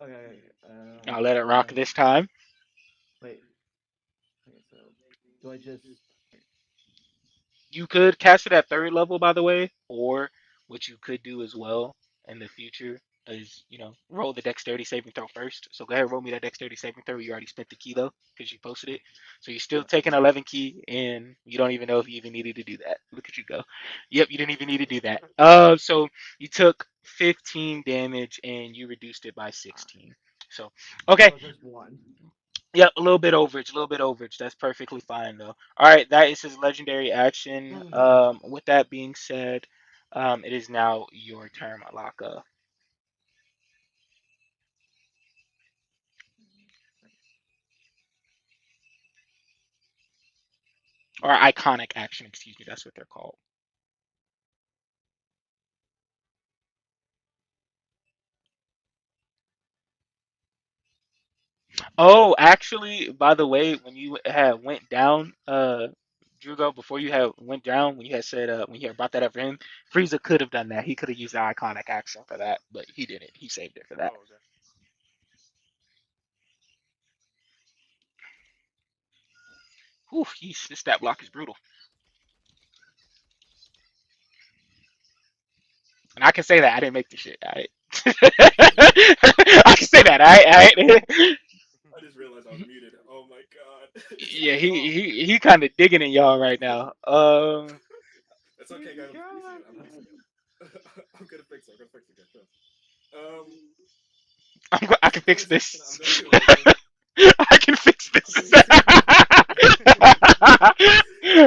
okay. Okay. I'll let it rock this time. Wait. Okay, so do I just? You could cast it at third level, by the way, or what you could do as well in the future is, roll the dexterity saving throw first. So go ahead, roll me that dexterity saving throw. You already spent the key though, because you posted it. So you're still Yeah. taking 11 key, and you don't even know if you even needed to do that. Look at you go. Yep, you didn't even need to do that. So you took 15 damage, and you reduced it by Uh, 16. So, okay, so just one. yep, a little bit overage, a little bit overage. That's perfectly fine though. All right, that is his legendary action. With that being said, it is now your turn, Alaka. Or iconic action, excuse me. That's what they're called. Oh, actually, by the way, when you had went down, Drugo, before you had went down, when you had said, when you had brought that up for him, Frieza could have done that. He could have used the iconic action for that, but he didn't. He saved it for that. Oh, okay. Whew, this stat block is brutal. And I can say that I didn't make the shit. All right. I can say that. All right. I just realized I was muted. Oh my god. Yeah, Oh, he kind of digging in y'all right now. It's He's okay, guys. I'm fixing it. I'm gone. fixing it. I'm gonna fix it. I'm gonna fix it, guys. Um, I as a can fix bonus action, this. I'm going to awaken. I can fix I'm this. going to.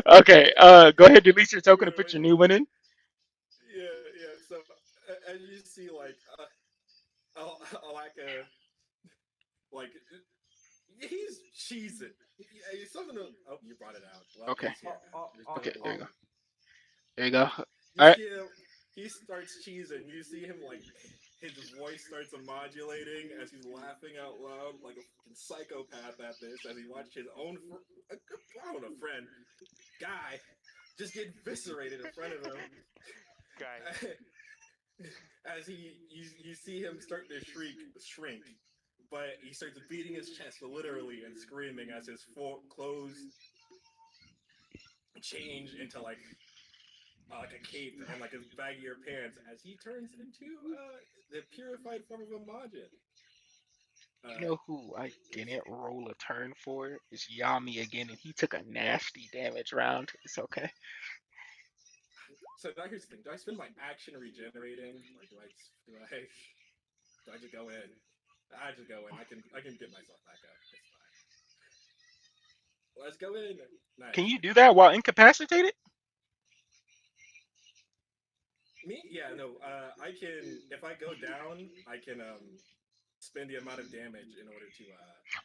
Okay. Go ahead, delete your I'm token and gonna put your awaken. new one in. Yeah, yeah. So as you see, like like he's cheesing. Something. Oh, you brought it out. Well, Okay. he's here now. Just put Okay. it There you away. go. There you go. You All right. see him. He starts cheesing. You see him like his voice starts modulating as he's laughing out loud like a fucking psychopath at this as he watched his own, I don't know, friend, guy, just get eviscerated in front of him. Guy. As you see him start to shrink, but he starts beating his chest literally and screaming as his full clothes change into like a cape and like his baggier pants as he turns into the purified form of a Majin. You Uh, know who I yes. didn't roll a turn for is Yami again, and he took a nasty damage round. It's okay. So now here's the thing: do I spend my action regenerating, or do I just go in? I just go in. I can get myself back up. It's fine. Let's go in. Can Nice. you do that while incapacitated? Me? Yeah, no. I can. If I go down, I can spend the amount of damage in order to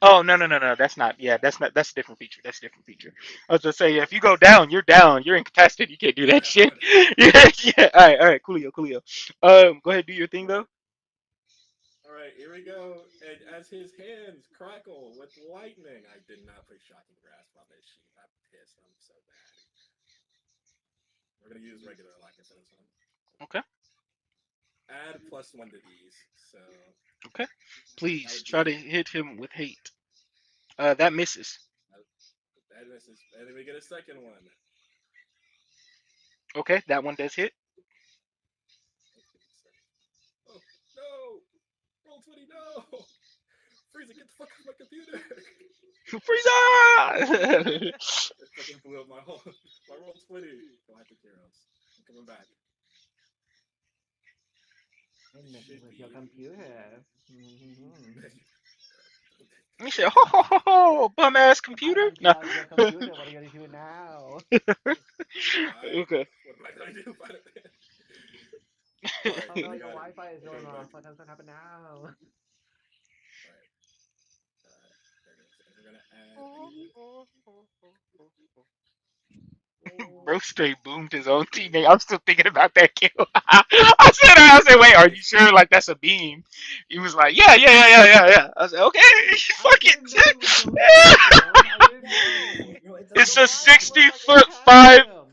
Oh no no no no, that's not. Yeah, that's not. That's a different feature. That's a different feature. I was just saying, yeah, if you go down, you're down. You're incapacitated. You can't do that I'm shit. gonna die. Yeah yeah. All right, coolio coolio. Go ahead, do your thing though. All right, here we go. And as his hands crackle with lightning, I did not put shocking grasp on this sheet. I'm pissed. I'm so bad. We're gonna use regular locker for this one. Okay Add +1 to these, so okay. that Please would try be to hit him with hate. That misses. uh, that misses. And then we get a second one. Okay, that one does hit. Oh no! Roll 20, no! Frieza, get the fuck off my computer! Frieza! It fucking blew up my whole my roll 20. Galactic Heroes. I'm coming back. I'm messing Should with your be. computer. He said, "Ho ho ho ho, bum ass I computer." No. unplugged your computer. What are you gonna do now? I. Okay. What am I gonna do about it? All right, Oh no, I your got it. Wi-Fi is We're going going off. back. What's gonna happen now? All right. There it is. And we're gonna add. I need to. Bro straight boomed his own teammate. I'm still thinking about that kill. I said, wait, are you sure? Like that's a beam? He was like, yeah, yeah, yeah, yeah, yeah, yeah. I said, okay, I fuck didn't know he was it. going for him. I didn't know he was going. Bro, it's a But the It's a Wi-Fi beam. looked 60 like it foot had five. him.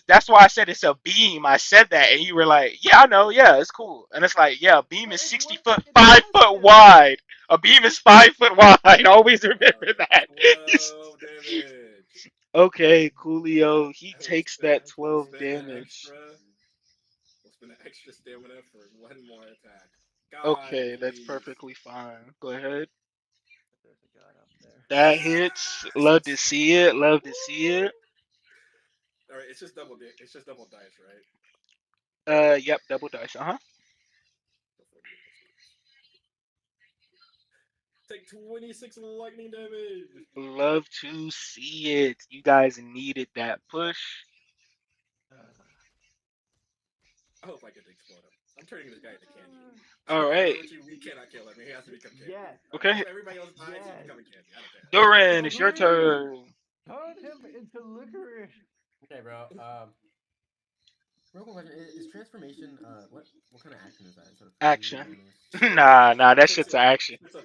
That's why I said it's a beam. I said that, and you were like, yeah, I know, yeah, it's cool. And it's like, yeah, a beam But is it 60 looked foot, like it five has foot him. wide. A beam is 5 foot wide. Always remember that. 12 damage. Okay, Coolio, he And we'll takes spend that we'll 12 spend the damage. extra we'll spend the extra stamina for one more attack. God, Okay, that's please. perfectly fine. Go ahead. There's a god up there. That hits. Yes! Love to see it. Love to see it. All right, it's just double dice, right? Yep, double dice. Uh huh. Before the plus. Take 26 lightning damage. Love to see it. You guys needed that push. Uh, I hope I get to explode him. I'm turning this guy into candy. All right. Orochi, we cannot kill him. He has to become candy. yes, All right. Okay. If everybody else dies, he's yes. becoming candy. I don't care. Duran, it's your Please turn. turn him into licorice. Okay, bro. Real quick question: is transformation? What kind of action is that? Is it a free Action. bonus? Nah, nah, that If it's shit's a an action. if it's a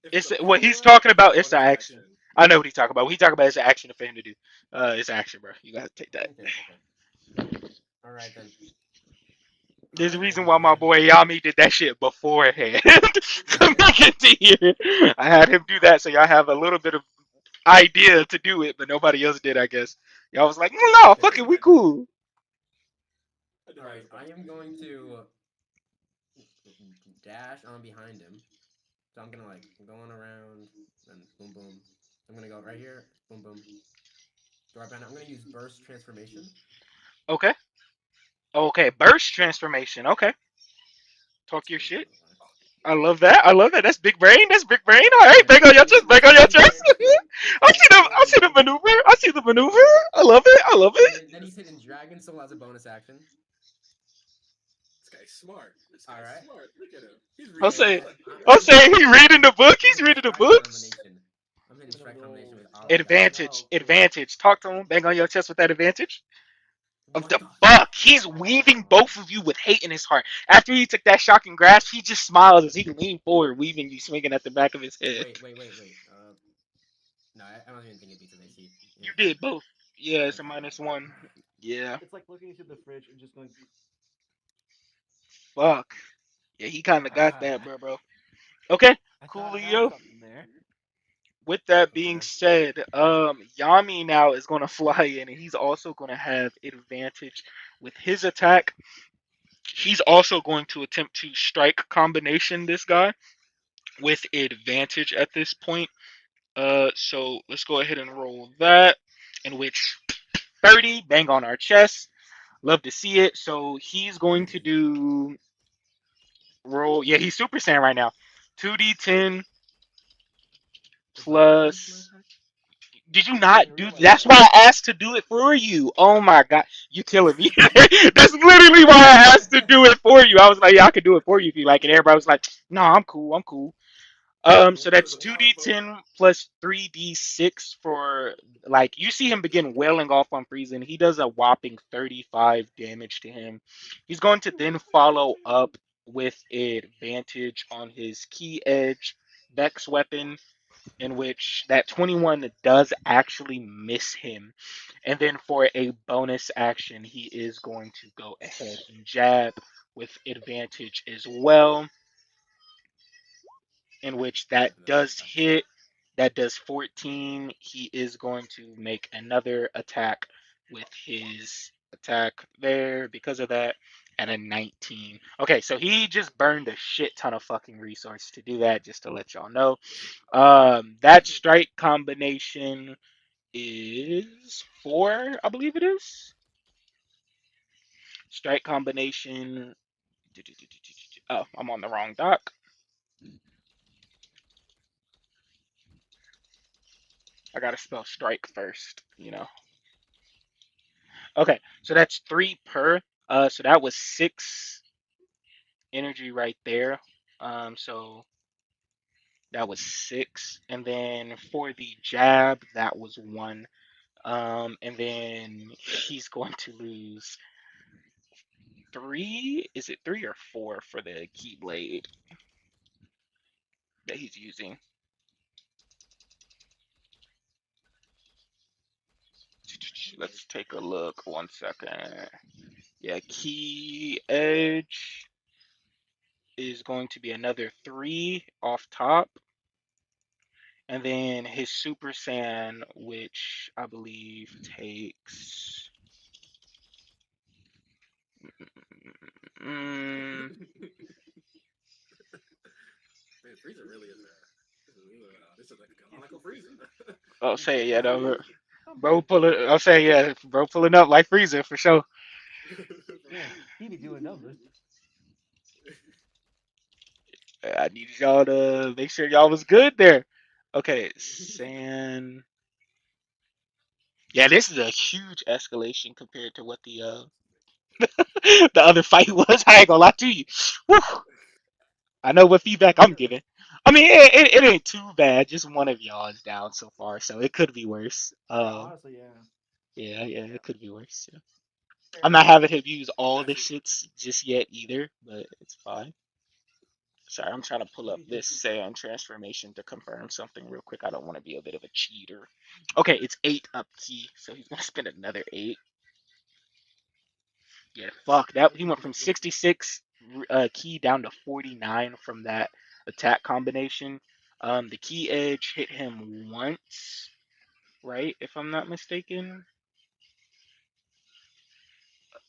if it's It's a what he's power up, talking it's a about. It's an bonus action. action. I know what he's talking about. What he talking about is an action for him to do. It's action, bro. You gotta take that. Okay, okay. All right then. There's a I reason am why my gonna. boy Yami did that shit beforehand to make it to here. I had him do that so y'all have a little bit of idea to do it, but nobody else did, I guess. Y'all was like, no, no, I fuck did it, we my best. cool. I did All my right, I best. am going to dash on behind him. So I'm gonna like going around and boom boom. I'm gonna go right here. Boom boom. Go right behind. I'm gonna use burst transformation. Okay. Okay, burst transformation. Okay. Talk your Screw you, shit. bro. I love that. I love that. That's big brain. That's big brain. All All right, right, bang on your chest. Bang on your he's chest. hitting. I see the And maneuver. I see the maneuver. I love it. I love it. then he's hitting Dragon Soul as a bonus action. This guy's smart. This All guy's right. smart. Look at him. He's I'll reading the say. And book. I'll say he reading the book. He's I'm hitting reading the Strike books. Combination. I'm hitting I'm gonna Strike Combination roll with all my something dice. Advantage. else. Advantage. Talk to him. Bang on your chest with that advantage. Of What the the? fuck? He's weaving both of you with hate in his heart. After he took that shocking grasp, he just smiles as he leaned forward, weaving you, swinging at the back of his head. Wait. No, I don't even think it beats his AC. You If did both. Yeah, it's a okay, minus one. Yeah. It's like looking into the fridge and just going, Fuck. Yeah, he kind of got that, ah, bro. Okay, I thought I had Coolio. something there. With that being okay. said, Yami now is going to fly in, and he's also going to have advantage with his attack. He's also going to attempt to strike combination this guy with advantage at this point. So let's go ahead and roll that, in which 30, bang on our chest. Love to see it. So he's going to do roll. Yeah, he's Super Saiyan right now. 2d10 Was I supposed to do my plus. attack? Did you I didn't not even do? realize That's that. why I asked to do it for you. Oh my god, you killing me. That's literally why I asked to do it for you. I was like, yeah, I could do it for you if you like. And everybody was like, no, I'm cool. I'm cool. So So that's the two power d button. 10 plus 3d6 for like you see him begin wailing off on Frieza, and he does a whopping 35 damage to him. He's going to then follow up with advantage on his key edge Vex weapon, in which that 21 does actually miss him. And then for a bonus action, he is going to go ahead and jab with advantage as well, in which that Definitely does sucks. hit. That does 14. He is going to make another attack with his attack there because of that, and a 19. Okay, so he just burned a shit ton of fucking resource to do that, just to let y'all know. That strike combination is 4, I believe it is. Strike combination. Oh, I'm on the wrong doc. I gotta spell strike first, you know. Okay, so that's 3 per. So that was 6 energy right there. So that was 6, and then for the jab, that was 1. And then he's going to lose 3. Is it 3 or 4 for the keyblade that he's using? Let's take a look. 1 second. Yeah, key edge is going to be another 3 off top. And then his Super Saiyan, which I believe takes. Mm, Man, Frieza really is a. This is like a canonical Frieza. I'll say yeah, Yeah, no, some bro bit. pulling. I'll say yeah, bro pulling up like Frieza for sure. For Man, sure. he be doing numbers. I needed y'all to make sure y'all was good there. Okay, Saiyan. Yeah, this is a huge escalation compared to what the other fight was. I ain't gonna lie to you. Woo. I know what feedback I'm giving. I mean, it ain't too bad. Just one of y'all is down so far, so it could be worse. Honestly, yeah. Yeah, it could be worse. Yeah. Fair I'm not enough. having him use all the Actually, shits just yet either, but it's fine. Sorry, I'm trying to pull He up be this just sand transformation to confirm something real quick. I don't want to be a bit of a cheater. Okay, it's 8 up key, so he's gonna spend another 8. Yeah, fuck that. He went from 66 key down to 49 from that attack combination. The key edge hit him once, right? If I'm not mistaken.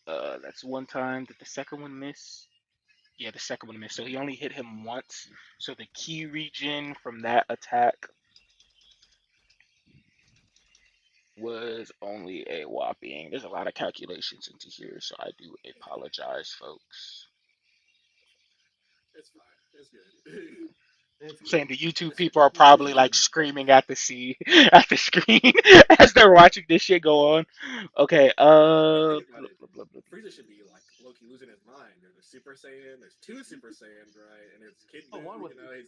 That's one time. Did the second one miss? Yeah, the second one missed. So he only hit him once. So the key region from that attack was only a whopping. There's a lot of calculations into here, so I do apologize, folks. it's fine. It's good. it's I'm good. saying the YouTube This people are this probably is just like screaming at the sea at the screen as they're watching this shit go on. Okay, when you think about it, blah, blah, blah, Frieza should be like Loki losing his mind. There's a Super Saiyan. There's two Super Saiyans, right? And it's Kid Oh, one Buu. with You know, he's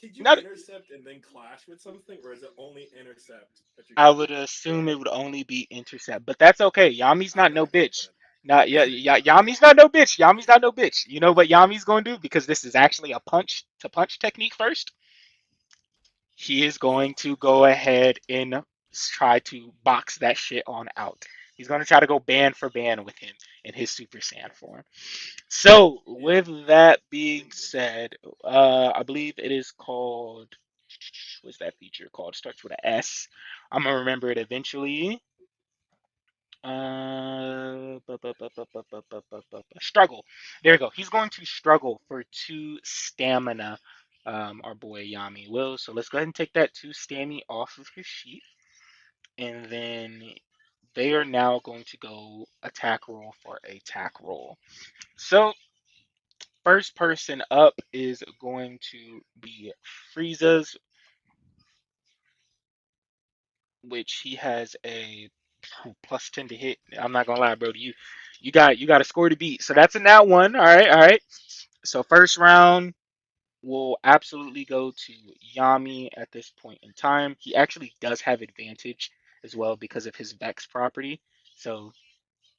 Could you Not, intercept and then clash with something, or is it only intercept that you I can do? would assume it would only be intercept, but that's okay. Yami's I'm not no not bitch. confident. Not yeah, yeah. Yami's not no bitch. Yami's not no bitch. You know what Yami's going to do because this is actually a punch to punch technique first. He is going to go ahead and try to box that shit on out. He's going to try to go band for band with him in his Super Saiyan form. So, Yeah, with that big being bitch. said, I believe it is called. What's that feature called? It starts with an S. I'm gonna remember it eventually. Struggle. There we go. He's going to struggle for two stamina. Our boy Yami will. So let's go ahead and take that two stamina off of his sheet, and then they are now going to go attack roll for attack roll. So first person up is going to be Frieza's, which he has a plus 10 to hit. I'm not gonna lie, bro. You got a score to beat. So that's a nat one. All right, all right. So first round will absolutely go to Yami at this point in time. He actually does have advantage as well because of his Vex property. So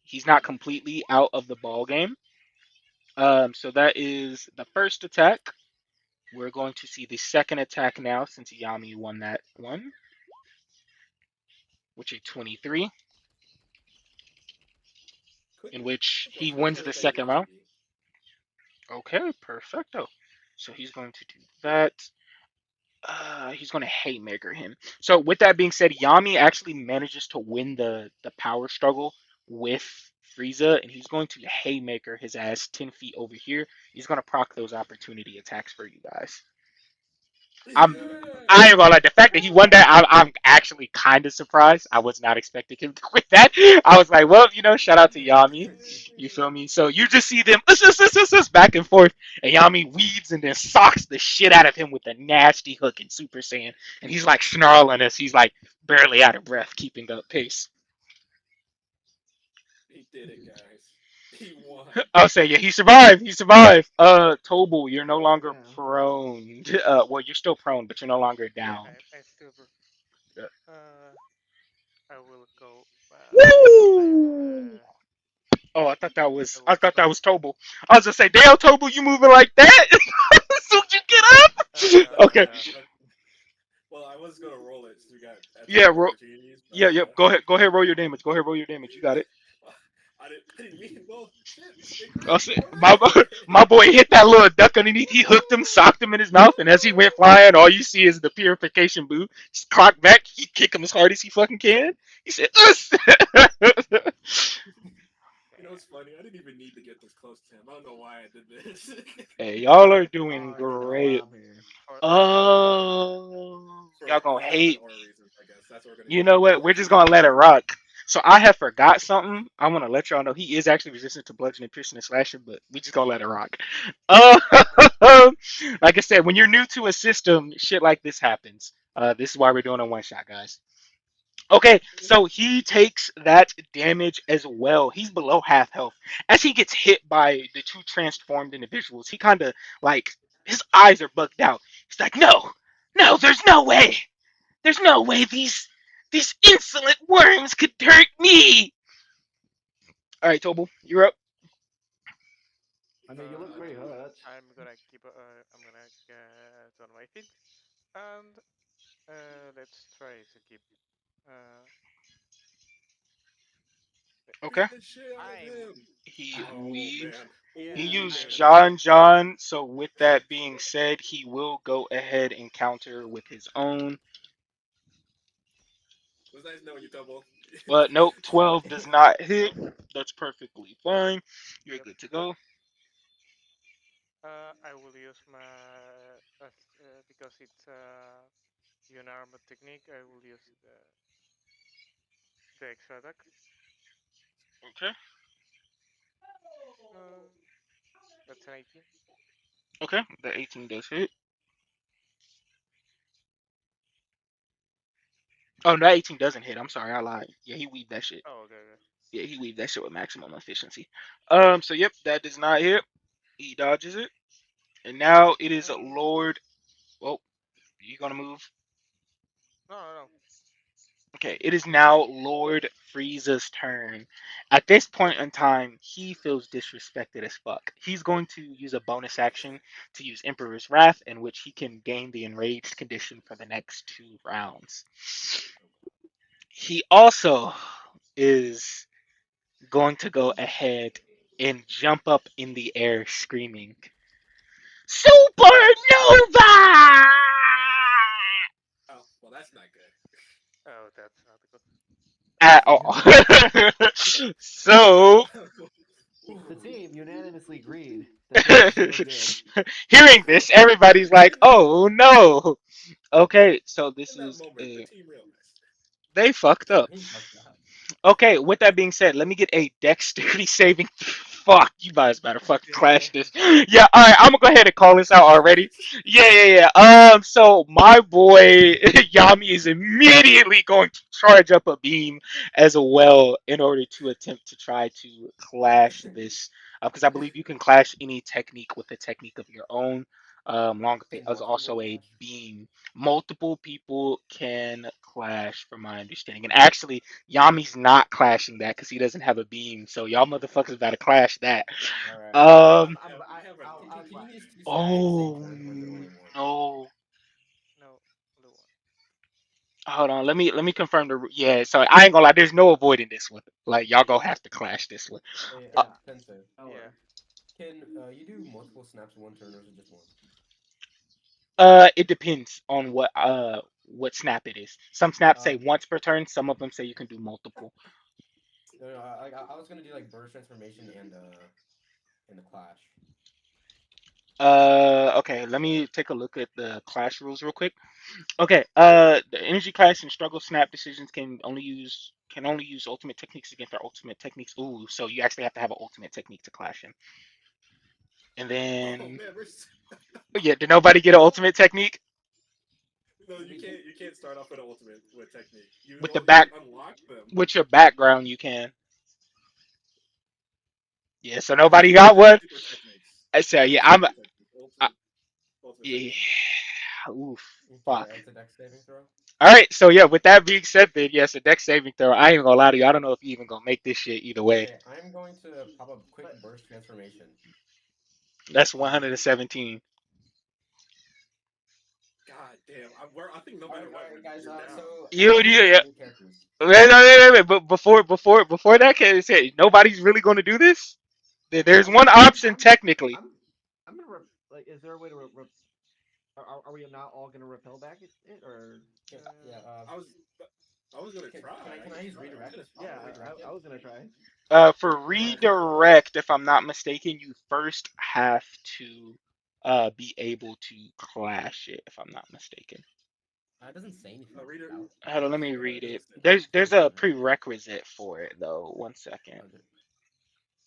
he's not completely out of the ball game. So that is the first attack. We're going to see the second attack now since Yami won that one, which is 23, Quick, in which quick he question. Which wins one the is that he second wants to round. be? Okay, perfecto. So he's going to do that. He's going to haymaker him. So with that being said, Yami actually manages to win the power struggle with Frieza, and he's going to haymaker his ass 10 feet over here. He's going to proc those opportunity attacks for you guys. I'm I Yeah. ain't gonna like the fact that he won that. I'm actually kind of surprised. I was not expecting him to win that. I was like, well, shout out to Yami. You feel me? So you just see them back and forth, and Yami weaves and then socks the shit out of him with a nasty hook in Super Saiyan, and he's like snarling us. He's like barely out of breath, keeping up pace. He did it, guys. He won. I'll say, yeah, he survived. He survived. Tobal, you're no longer Yeah. prone. Well, you're still prone, but you're no longer Yeah, down. I still. Uh, I will go. I Woo! Oh, I I will thought that go. was Tobal. I was gonna say, damn, Tobal, you moving like that? As soon as you get up. No, Okay. well, I was gonna roll it since we got Yeah, attack opportunities, but yeah, yep. Go ahead. Go ahead. Roll your damage. Go ahead. Roll your damage. You got it. I didn't mean. Well, shit, mistake I'll made. say, All my right. my boy hit that little duck underneath. He hooked him, socked him in his mouth, and as he went flying, all you see is the purification boo. Just cock back. He kick him as hard as he fucking can. He said, "Us." It's funny. I didn't even need to get this close to him. I don't know why I did this. Hey, y'all are doing Oh, it's just all great. out here. For no reason. Oh, y'all gonna For nothing hate. or reasons, I guess. That's what we're gonna You use it know what? for. We're just gonna let it rock. So I have forgot something. I want to let y'all know he is actually resistant to bludgeoning, piercing, and slashing, but we just gonna let it rock. Uh, like I said, when you're new to a system, shit like this happens. This is why we're doing a one shot, guys. Okay, so he takes that damage as well. He's below half health. As he gets hit by the two transformed individuals, he kind of like his eyes are bugged out. He's like, "No, no, there's no way. There's no way these insolent worms could hurt me." All right, Tobal, you're up. I mean, you look pretty hurt. I'm gonna keep. I'm gonna get on my feet, and let's try to keep. Uh, Okay. Beat the shit out of I'm. him. He Oh weaved. man. He Yeah, Oh used man. John. So with that being said, he will go ahead and counter with his own. It was nice knowing you, Double. But nope, 12 does not hit. That's perfectly fine. You're yep. good to go. I will use my because it's an armor technique. I will use the extra attack. Okay. Uh, that's an 18. Okay. The 18 does hit. Oh, no, that 18 doesn't hit. I'm sorry, I lied. Yeah, he weaved that shit. Oh, okay, okay. Yeah, he weaved that shit with maximum efficiency. So yep, that does not hit. He dodges it. And now it is Uh, Lord. Oh. You gonna move? No, no, no. Okay, it is now Lord Frieza's turn. At this point in time, he feels disrespected as fuck. He's going to use a bonus action to use Emperor's Wrath, in which he can gain the enraged condition for the next 2 rounds. He also is going to go ahead and jump up in the air screaming, Supernova! Oh, well, that's not good. Oh, that's not good. At all. So, The team unanimously agreed that this is no good. hearing this, everybody's like, "Oh no!" Okay, so this In that is moment, the a team realized. they fucked up. He fucked up. Okay, with that being said, let me get a dexterity saving. Fuck, you guys better fucking Yeah. clash this. Yeah, all right, I'm gonna go ahead and call this out already. Yeah. So my boy Yami is immediately going to charge up a beam as well in order to attempt to try to clash this. Because I believe you can clash any technique with a technique of your own. Long Can is multiple also a clash? beam. Multiple people can clash, from my understanding. And actually, Yami's not clashing that because he doesn't have a beam. So y'all motherfuckers gotta clash that. All right. Um. I have an I'll Can you clash. use two snaps at the same Oh turn, or is it only one? no. No, only one. Hold on. Let me confirm the. Yeah. So I ain't gonna lie. There's no avoiding this one. Like y'all gonna have to clash this one. Hey, Uh, Yeah, Tensei, don't Yeah. worry. can you do multiple snaps in one turn, or is it just one? it depends on what snap it is. Some snaps say Okay. once per turn. Some of them say you can do multiple. No, I was gonna do like burst transformation and the clash. Okay. Let me take a look at the clash rules real quick. Okay. The energy clash and struggle snap decisions can only use ultimate techniques against their ultimate techniques. Ooh, so you actually have to have an ultimate technique to clash in. And Oh then, man, yeah, did nobody get an ultimate technique no, We can. you can't start off with ultimate with technique. with the You can back unlock them. with your background? You can. Yeah, so There's nobody two got one. super techniques. I say, There's yeah, two I'm. super techniques. I, Ultimate yeah, techniques. oof, Okay, fuck. it's a dex saving throw. All right, so yeah, with that being said, then yes, a deck saving throw. I ain't gonna lie to you. I don't know if you even gonna make this shit either way. Okay, I'm going to pop a quick But burst transformation. That's Um, 117. God damn. I think no matter all what, right, guys. you're down. So You, I'm you, using yeah. new characters. Wait. But before that, can say nobody's really gonna do this. There's I'm one option I'm technically. I'm gonna like. Is there a way to? Are we not all gonna repel back it or? Yeah. I was I was gonna try. I Can I could use try. I was redirect? gonna I Yeah, want to redirect I it. was gonna try. For Okay. redirect, if I'm not mistaken, you first have to be able to clash it. If I'm not mistaken. It doesn't say anything reader. about Hold on, let me Yeah, it read doesn't it. say. There's doesn't a say that. prerequisite for it though. One second. Okay.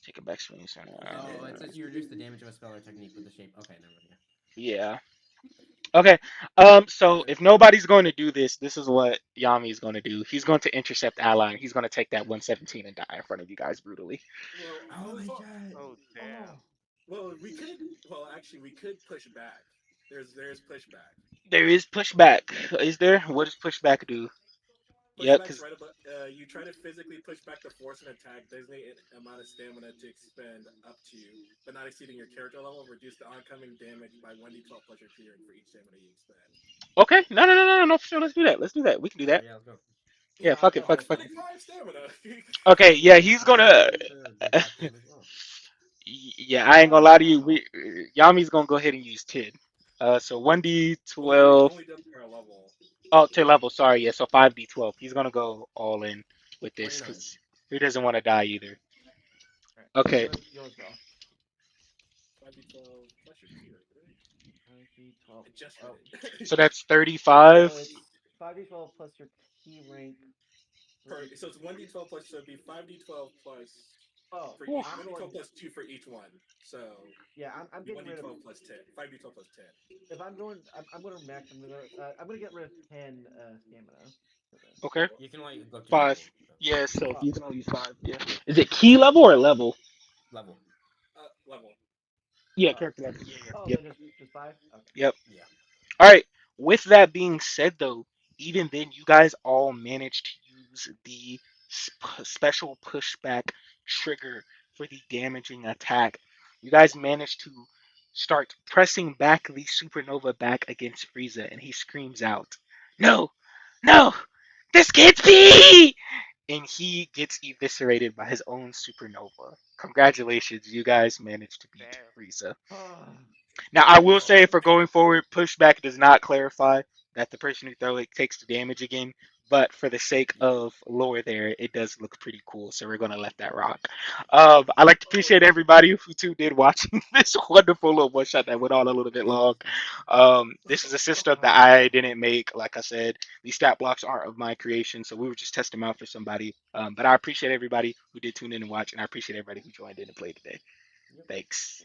Take a back screen. Oh, it says you reduce the damage of a spell or technique with the shape. Okay, never mind. Yeah. Okay. Yeah. So if nobody's going to do this, this is what Yami is going to do. He's going to intercept ally. And he's going to take that 117 and die in front of you guys brutally. Well, I was Holy shit! Oh, damn. Oh, well. We could. Well, actually, we could push back. There's pushback. There is pushback. Is there? What does pushback do? Yep. Pushback's Because right above. You try to physically push back the force and attack. Designate an amount of stamina to expend up to, but not exceeding your character level. Reduce the oncoming damage by 1d12 plus your key rank for each stamina you expend. okay. No. For sure. Let's do that. Let's do that. We can do All right, that. yeah, let's go. Yeah. Yeah, Fuck it. I'm Fuck it. at Fuck it. 25 stamina. Okay. Yeah. Yeah, He's I'm gonna. going to do that same as well. Yeah. I ain't gonna lie to you. Yami's gonna go ahead and use Tid. So It 1d12. only does per level. Oh, to level. Sorry. Yeah. So 5d12. He's gonna go all in with this 29. because he doesn't want to die either. all right. Okay. Yours go. 5d12 plus your key rank, right? 5d12. I just read Oh, So it. that's 35. so it's 5d12 plus your key rank. So it's 1d12 plus. So it'd be 5d12 plus Oh, for Oof. each I'm 1d12 going. plus 2 for each one. So Yeah, I'm it'd be getting rid of. 1d12 plus 10. 5d12 plus 10. If I'm going, I'm going to max. I'm gonna get rid of 10 stamina for this. Okay. You can only go to 5. double Yeah. So Oh, he's gonna use 5. Yeah. Is it key level or level? level. Level. Yeah. oh, Character level. Yeah. oh. Yep. Then just 5. Okay. Yep. Yeah. All right. With that being said, though, even then, you guys all managed to use the special pushback trigger for the damaging attack. You guys managed to start pressing back the supernova back against Frieza, and he screams out, "No! No! This can't be!" And he gets eviscerated by his own supernova. Congratulations, you guys managed to beat Damn. Frieza. Ah, Now, I will Oh, say for going forward, pushback does not clarify that the person who throws it takes the damage again. But for the sake yeah. of lore, there it does look pretty cool, so we're gonna let that rock. I'd like to Oh, appreciate everybody who tuned in watching this wonderful little one shot that went on a little bit long. This is a system that ah. I didn't make. Like I said, these stat blocks aren't of my creation, so we were just testing them out for somebody. But I appreciate everybody who did tune in and watch, and I appreciate everybody who joined in and played today. Yep. Thanks.